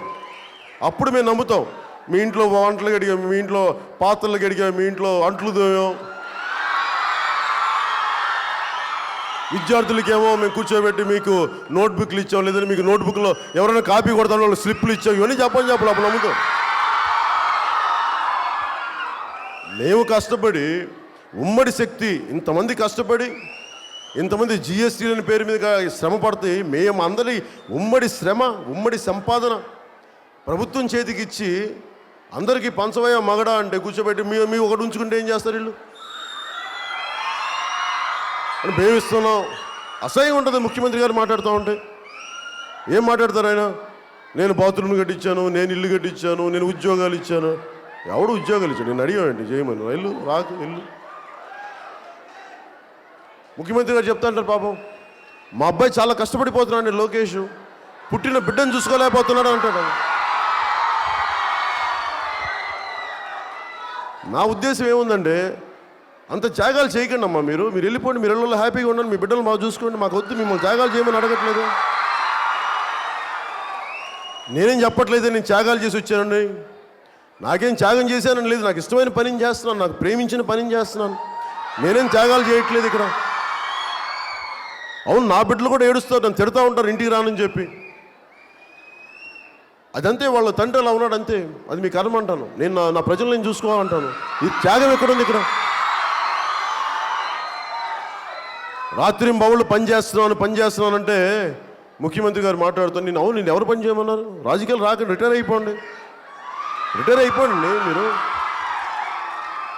అప్పుడు మేము నమ్ముతాం. మీ ఇంట్లో వంటలు కడిగాం, మీ ఇంట్లో పాత్రలు కడిగాం, మీ ఇంట్లో అంట్లు తోయాం. విద్యార్థులకేమో మేము కూర్చోబెట్టి మీకు నోట్బుక్లు ఇచ్చాం, లేదంటే మీకు నోట్బుక్లో ఎవరైనా కాపీ కొడతాం వాళ్ళు స్లిప్లు ఇచ్చాం. ఇవన్నీ చెప్పాలి అప్పుడు నమ్ముతాం. మేము కష్టపడి ఉమ్మడి శక్తి ఇంతమంది కష్టపడి ఇంతమంది జిఎస్టీలని పేరు మీద శ్రమ పడితే మేము అందరి ఉమ్మడి శ్రమ, ఉమ్మడి సంపాదన ప్రభుత్వం చేతికి ఇచ్చి అందరికీ పంచవయ్య మగడా అంటే కూర్చోబెట్టి మీ ఒకటి ఉంచుకుంటే ఏం చేస్తారు వీళ్ళు? అని భేమిస్తున్నాం. అసహ్యం ఉంటుంది ముఖ్యమంత్రి గారు మాట్లాడుతూ ఉంటే. ఏం మాట్లాడతారు ఆయన? నేను బాత్రూమ్ కట్టించాను, నేను ఇల్లు కట్టించాను, నేను ఉద్యోగాలు ఇచ్చాను. ఎవడు ఉద్యోగాలు ఇచ్చాడు? నేను అడిగానండి చేయమని, వెళ్ళు రాకు వెళ్ళు. ముఖ్యమంత్రి గారు చెప్తా అంటారు పాపం మా అబ్బాయి చాలా కష్టపడిపోతున్నాడు లోకేష్, పుట్టిన బిడ్డను చూసుకోలేకపోతున్నాడు అంటాడు. నా ఉద్దేశం ఏముందంటే అంత త్యాగాలు చేయకండి అమ్మా, మీరు వెళ్ళిపోండి, మీరు ఇళ్ళలో హ్యాపీగా ఉండండి, మీ బిడ్డలు మాకు చూసుకోండి, మాకు వద్దు, మిమ్మల్ని త్యాగాలు చేయమని అడగట్లేదు. నేనేం చెప్పట్లేదు నేను త్యాగాలు చేసి వచ్చానండి, నాకేం త్యాగం చేశానని లేదు, నాకు ఇష్టమైన పనిని చేస్తున్నాను, నాకు ప్రేమించిన పనిని చేస్తున్నాను, నేనేం త్యాగాలు చేయట్లేదు ఇక్కడ. అవును, నా బిడ్డలు కూడా ఏడుస్తారు, నన్ను తిడతా ఉంటారు ఇంటికి రానని చెప్పి. అదంతే, వాళ్ళ తండ్రి అలా ఉన్నాడు అంతే, అది మీ కర్మ అంటాను. నేను నా ప్రజలు నేను చూసుకోవాలంటాను. ఈ త్యాగం ఎక్కడుంది ఇక్కడ? రాత్రి బౌళ్ళు పని చేస్తున్నానంటే ముఖ్యమంత్రి గారు మాట్లాడుతాను. నేను ఎవరు పని చేయమన్నారు? రాజకీయాలు రాకండి, రిటైర్ అయిపోండి మీరు.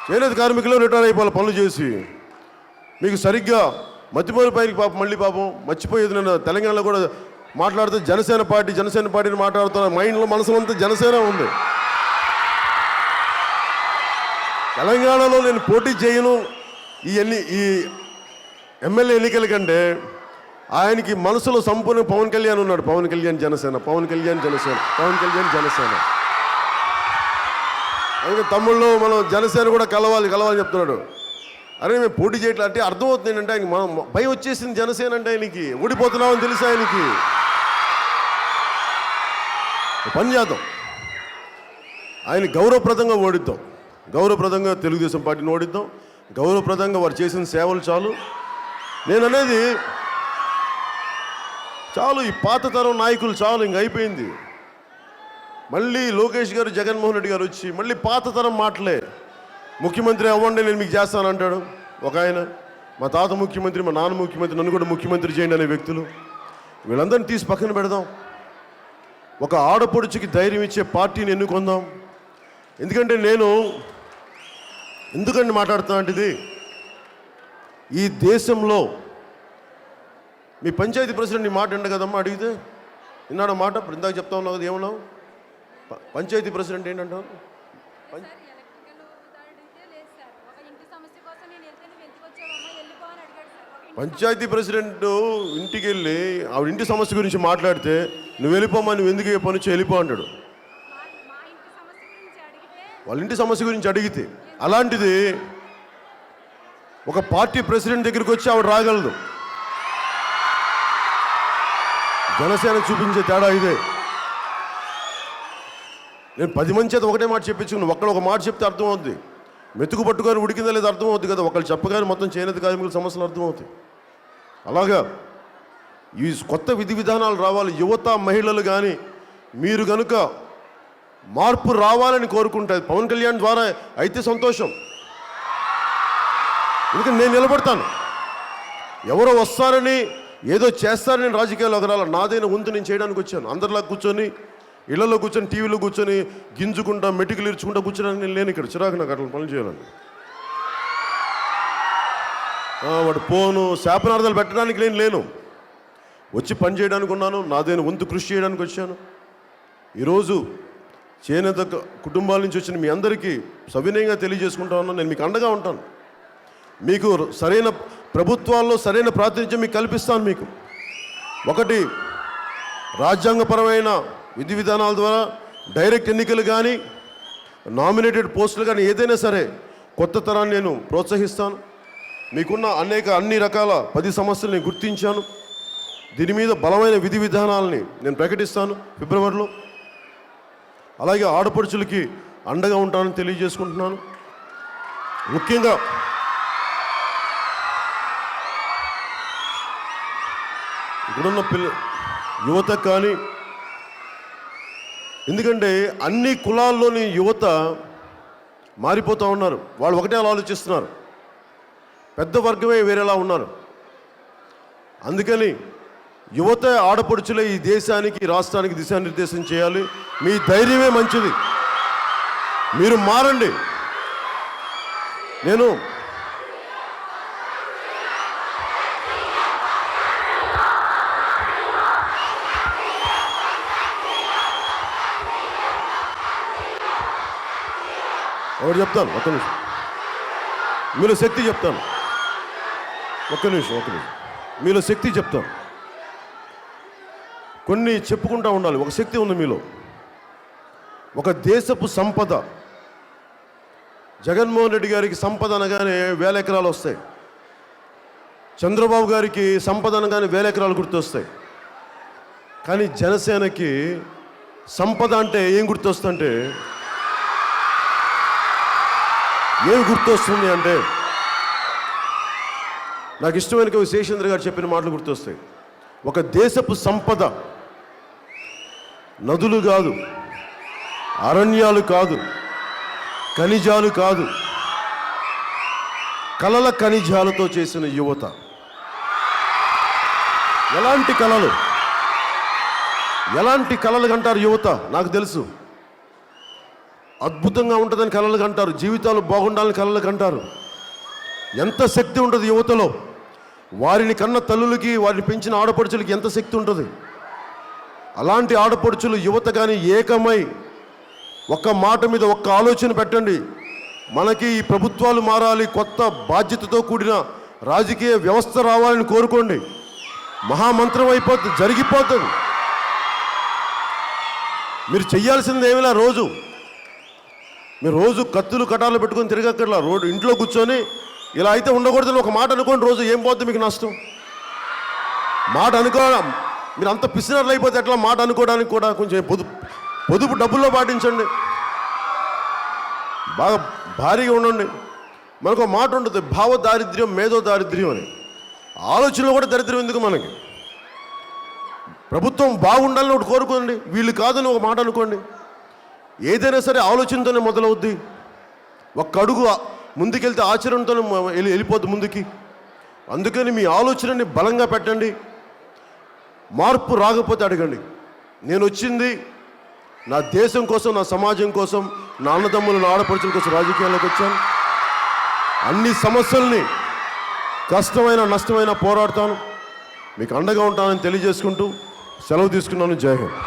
చేనేత కార్మికులు రిటైర్ అయిపోవాలి పనులు చేసి. మీకు సరిగ్గా మతిపోయిన పైకి పాపం మర్చిపోయేది. నేను తెలంగాణలో కూడా మాట్లాడితే జనసేన పార్టీని మాట్లాడుతున్నా, మైండ్లో మనసులో అంతా జనసేన ఉంది. తెలంగాణలో నేను పోటీ చేయను ఈ ఎమ్మెల్యే ఎన్నికల కంటే ఆయనకి మనసులో సంపూర్ణ పవన్ కళ్యాణ్ ఉన్నాడు. పవన్ కళ్యాణ్ జనసేన. అందుకే తమ్ముళ్ళు మనం జనసేన కూడా కలవాలి చెప్తున్నాడు. అరే మేము పోటీ చేయట్లే అంటే అర్థమవుతుంది ఏంటంటే ఆయనకి భయం వచ్చేసింది జనసేన అంటే. ఆయనకి ఓడిపోతున్నామని తెలుసు ఆయనకి. పని చేద్దాం, ఆయన గౌరవప్రదంగా ఓడిద్దాం, గౌరవప్రదంగా తెలుగుదేశం పార్టీని ఓడిద్దాం, గౌరవప్రదంగా వారు చేసిన సేవలు చాలు. నేను అనేది చాలు, ఈ పాత తరం నాయకులు చాలు, ఇంక అయిపోయింది. మళ్ళీ లోకేష్ గారు జగన్మోహన్ రెడ్డి గారు వచ్చి మళ్ళీ పాత తరం మాటలే. ముఖ్యమంత్రి అవ్వండి నేను మీకు చేస్తానంటాడు ఒక ఆయన, మా తాత ముఖ్యమంత్రి, మా నాన్న ముఖ్యమంత్రి, నన్ను కూడా ముఖ్యమంత్రి చేయండి అనే వ్యక్తులు. వీళ్ళందరినీ తీసి పక్కన పెడదాం, ఒక ఆడపడుచుకి ధైర్యం ఇచ్చే పార్టీని ఎన్నుకుందాం. ఎందుకంటే ఎందుకంటే మాట్లాడుతున్నా అంటే ఇది ఈ దేశంలో మీ పంచాయతీ ప్రెసిడెంట్ ఈ మాట ఎండ కదమ్మా అడిగితే విన్నాడు మాట. ఇందాక చెప్తా ఉన్నావు కదా, ఏమన్నావు? పంచాయతీ ప్రెసిడెంట్ ఏంటంటావు? పంచాయతీ ప్రెసిడెంట్ ఇంటికి వెళ్ళి ఆవిడ ఇంటి సమస్య గురించి మాట్లాడితే నువ్వు వెళ్ళిపోమా, నువ్వు ఎందుకు ఏ పని వెళ్ళిపో అంటాడు. వాళ్ళ ఇంటి సమస్య గురించి అడిగితే అలాంటిది ఒక పార్టీ ప్రెసిడెంట్ దగ్గరికి వచ్చి ఆవిడ రాగలదు. జనసేన చూపించే తేడా ఇదే. నేను 10 మంది చేత ఒకటే మాట చెప్పించుకున్నాను, ఒక్కడ ఒక మాట చెప్తే అర్థమవుద్ది. మెతుకు పట్టుకొని ఉడికిందా లేదా అర్థమవుద్ది కదా, ఒకళ్ళు చెప్పగానే మొత్తం చేనేత కార్మికుల సమస్యలు అర్థమవుతాయి. అలాగా ఈ కొత్త విధి విధానాలు రావాలి. యువత మహిళలు కానీ మీరు కనుక మార్పు రావాలని కోరుకుంటే పవన్ కళ్యాణ్ ద్వారా అయితే సంతోషం. ఎందుకంటే నేను నిలబడతాను, ఎవరో వస్తారని ఏదో చేస్తారని నేను రాజకీయాల్లోకి రాల. నాదైన వంతు నేను చేయడానికి వచ్చాను. అందరిలా కూర్చొని ఇళ్లలో కూర్చొని టీవీలో కూర్చొని గింజుకుంటా మెటికలు ఇర్చుకుంటా కూర్చోడానికి నేను లేను ఇక్కడ. చిరాకు నాకు అట్లా పనులు చేయాలని. వాడు పోను శాపనార్థాలు పెట్టడానికి నేను లేను, వచ్చి పని చేయడానికి ఉన్నాను. నాదైన వంతు కృషి చేయడానికి వచ్చాను. ఈరోజు చేనేత కుటుంబాల నుంచి వచ్చిన మీ అందరికీ సవినయంగా తెలియజేసుకుంటా ఉన్నాను, నేను మీకు అండగా ఉంటాను. మీకు సరైన ప్రభుత్వాల్లో సరైన ప్రాతినిధ్యం మీకు కల్పిస్తాను. మీకు ఒకటి రాజ్యాంగపరమైన విధి విధానాల ద్వారా డైరెక్ట్ ఎన్నికలు కానీ నామినేటెడ్ పోస్టులు కానీ ఏదైనా సరే కొత్త తరాన్ని నేను ప్రోత్సహిస్తాను. మీకున్న అన్ని రకాల 10 సమస్యలు నేను గుర్తించాను. దీని మీద బలమైన విధి విధానాలని నేను ప్రకటిస్తాను ఫిబ్రవరిలో. అలాగే ఆడపడుచులకి అండగా ఉంటానని తెలియజేసుకుంటున్నాను. ముఖ్యంగా ఇక్కడున్న యువత కానీ, ఎందుకంటే అన్ని కులాల్లోని యువత మారిపోతూ ఉన్నారు. వాళ్ళు ఒకటే అలా ఆలోచిస్తున్నారు, పెద్ద వర్గమే వేరేలా ఉన్నారు. అందుకని యువత ఆడపడుచులే ఈ దేశానికి రాష్ట్రానికి దిశానిర్దేశం చేయాలి. మీ ధైర్యమే మంచిది, మీరు మారండి. నేను ఒకటి చెప్తాను, ఒక్క నిమిషం. మీలో శక్తి చెప్తాను. ఒక్క నిమిషం. మీలో శక్తి చెప్తాను. కొన్ని చెప్పుకుంటూ ఉండాలి. ఒక శక్తి ఉంది మీలో. ఒక దేశపు సంపద. జగన్మోహన్ రెడ్డి గారికి సంపద అనగానే 1000 ఎకరాలు వస్తాయి. చంద్రబాబు గారికి సంపద అనగానే 1000 ఎకరాలు గుర్తొస్తాయి. కానీ జనసేనకి సంపద అంటే ఏం గుర్తొస్తుందంటే, ఏం గుర్తొస్తుంది అంటే, నాకు ఇష్టమైన కవి శేషేంద్ర గారు చెప్పిన మాటలు గుర్తొస్తాయి. ఒక దేశపు సంపద నదులు కాదు, అరణ్యాలు కాదు, ఖనిజాలు కాదు, కలల ఖనిజాలతో చేసిన యువత. ఎలాంటి కళలు, ఎలాంటి కళలు కంటారు యువత నాకు తెలుసు. అద్భుతంగా ఉంటుందని కళలు కంటారు, జీవితాలు బాగుండాలని కళలు కంటారు. ఎంత శక్తి ఉంటుంది యువతలో. వారిని కన్న తల్లులకి, వారిని పెంచిన ఆడపడుచులకి ఎంత శక్తి ఉంటుంది. అలాంటి ఆడపడుచులు యువత కానీ ఏకమై ఒక్క మాట మీద ఒక్క ఆలోచన పెట్టండి. మనకి ఈ ప్రభుత్వాలు మారాలి, కొత్త బాధ్యతతో కూడిన రాజకీయ వ్యవస్థ రావాలని కోరుకోండి. మహామంత్రం అయిపోతుంది, జరిగిపోతుంది. మీరు చెయ్యాల్సింది ఏమిలా, మీరు రోజు కత్తులు కటాలు పెట్టుకొని తిరగక్కర్లా. ఇంట్లో కూర్చొని ఇలా అయితే ఉండకూడదని ఒక మాట అనుకోండి. రోజు ఏం పోతుంది మీకు నష్టం? మాట మీరు అంత పిసినర్లు అయిపోతే ఎట్లా? మాట అనుకోవడానికి కూడా కొంచెం పొదుపు డబ్బుల్లో పాటించండి. బాగా భారీగా ఉండండి. మనకు ఒక మాట ఉంటుంది, భావ దారిద్ర్యం, మేధో దారిద్ర్యం అని. ఆలోచనలో కూడా దరిద్రం ఎందుకు మనకి? ప్రభుత్వం బాగుండాలని ఒకటి కోరుకోండి, వీళ్ళు కాదని ఒక మాట అనుకోండి. ఏదైనా సరే ఆలోచనతోనే మొదలవుద్ది. ఒక్క అడుగు ముందుకెళ్తే ఆచరణతోనే వెళ్ళిపోద్ది ముందుకి. అందుకని మీ ఆలోచనని బలంగా పెట్టండి. మార్పు రాకపోతే అడగండి. నేను వచ్చింది నా దేశం కోసం, నా సమాజం కోసం, నా అన్నదమ్ములు, నా ఆడపడుచుల కోసం రాజకీయాల్లోకి వచ్చాను. అన్ని సమస్యల్ని కష్టమైన నష్టమైన పోరాడతాను. మీకు అండగా ఉంటానని తెలియజేసుకుంటూ సెలవు తీసుకున్నాను. జై హింద్.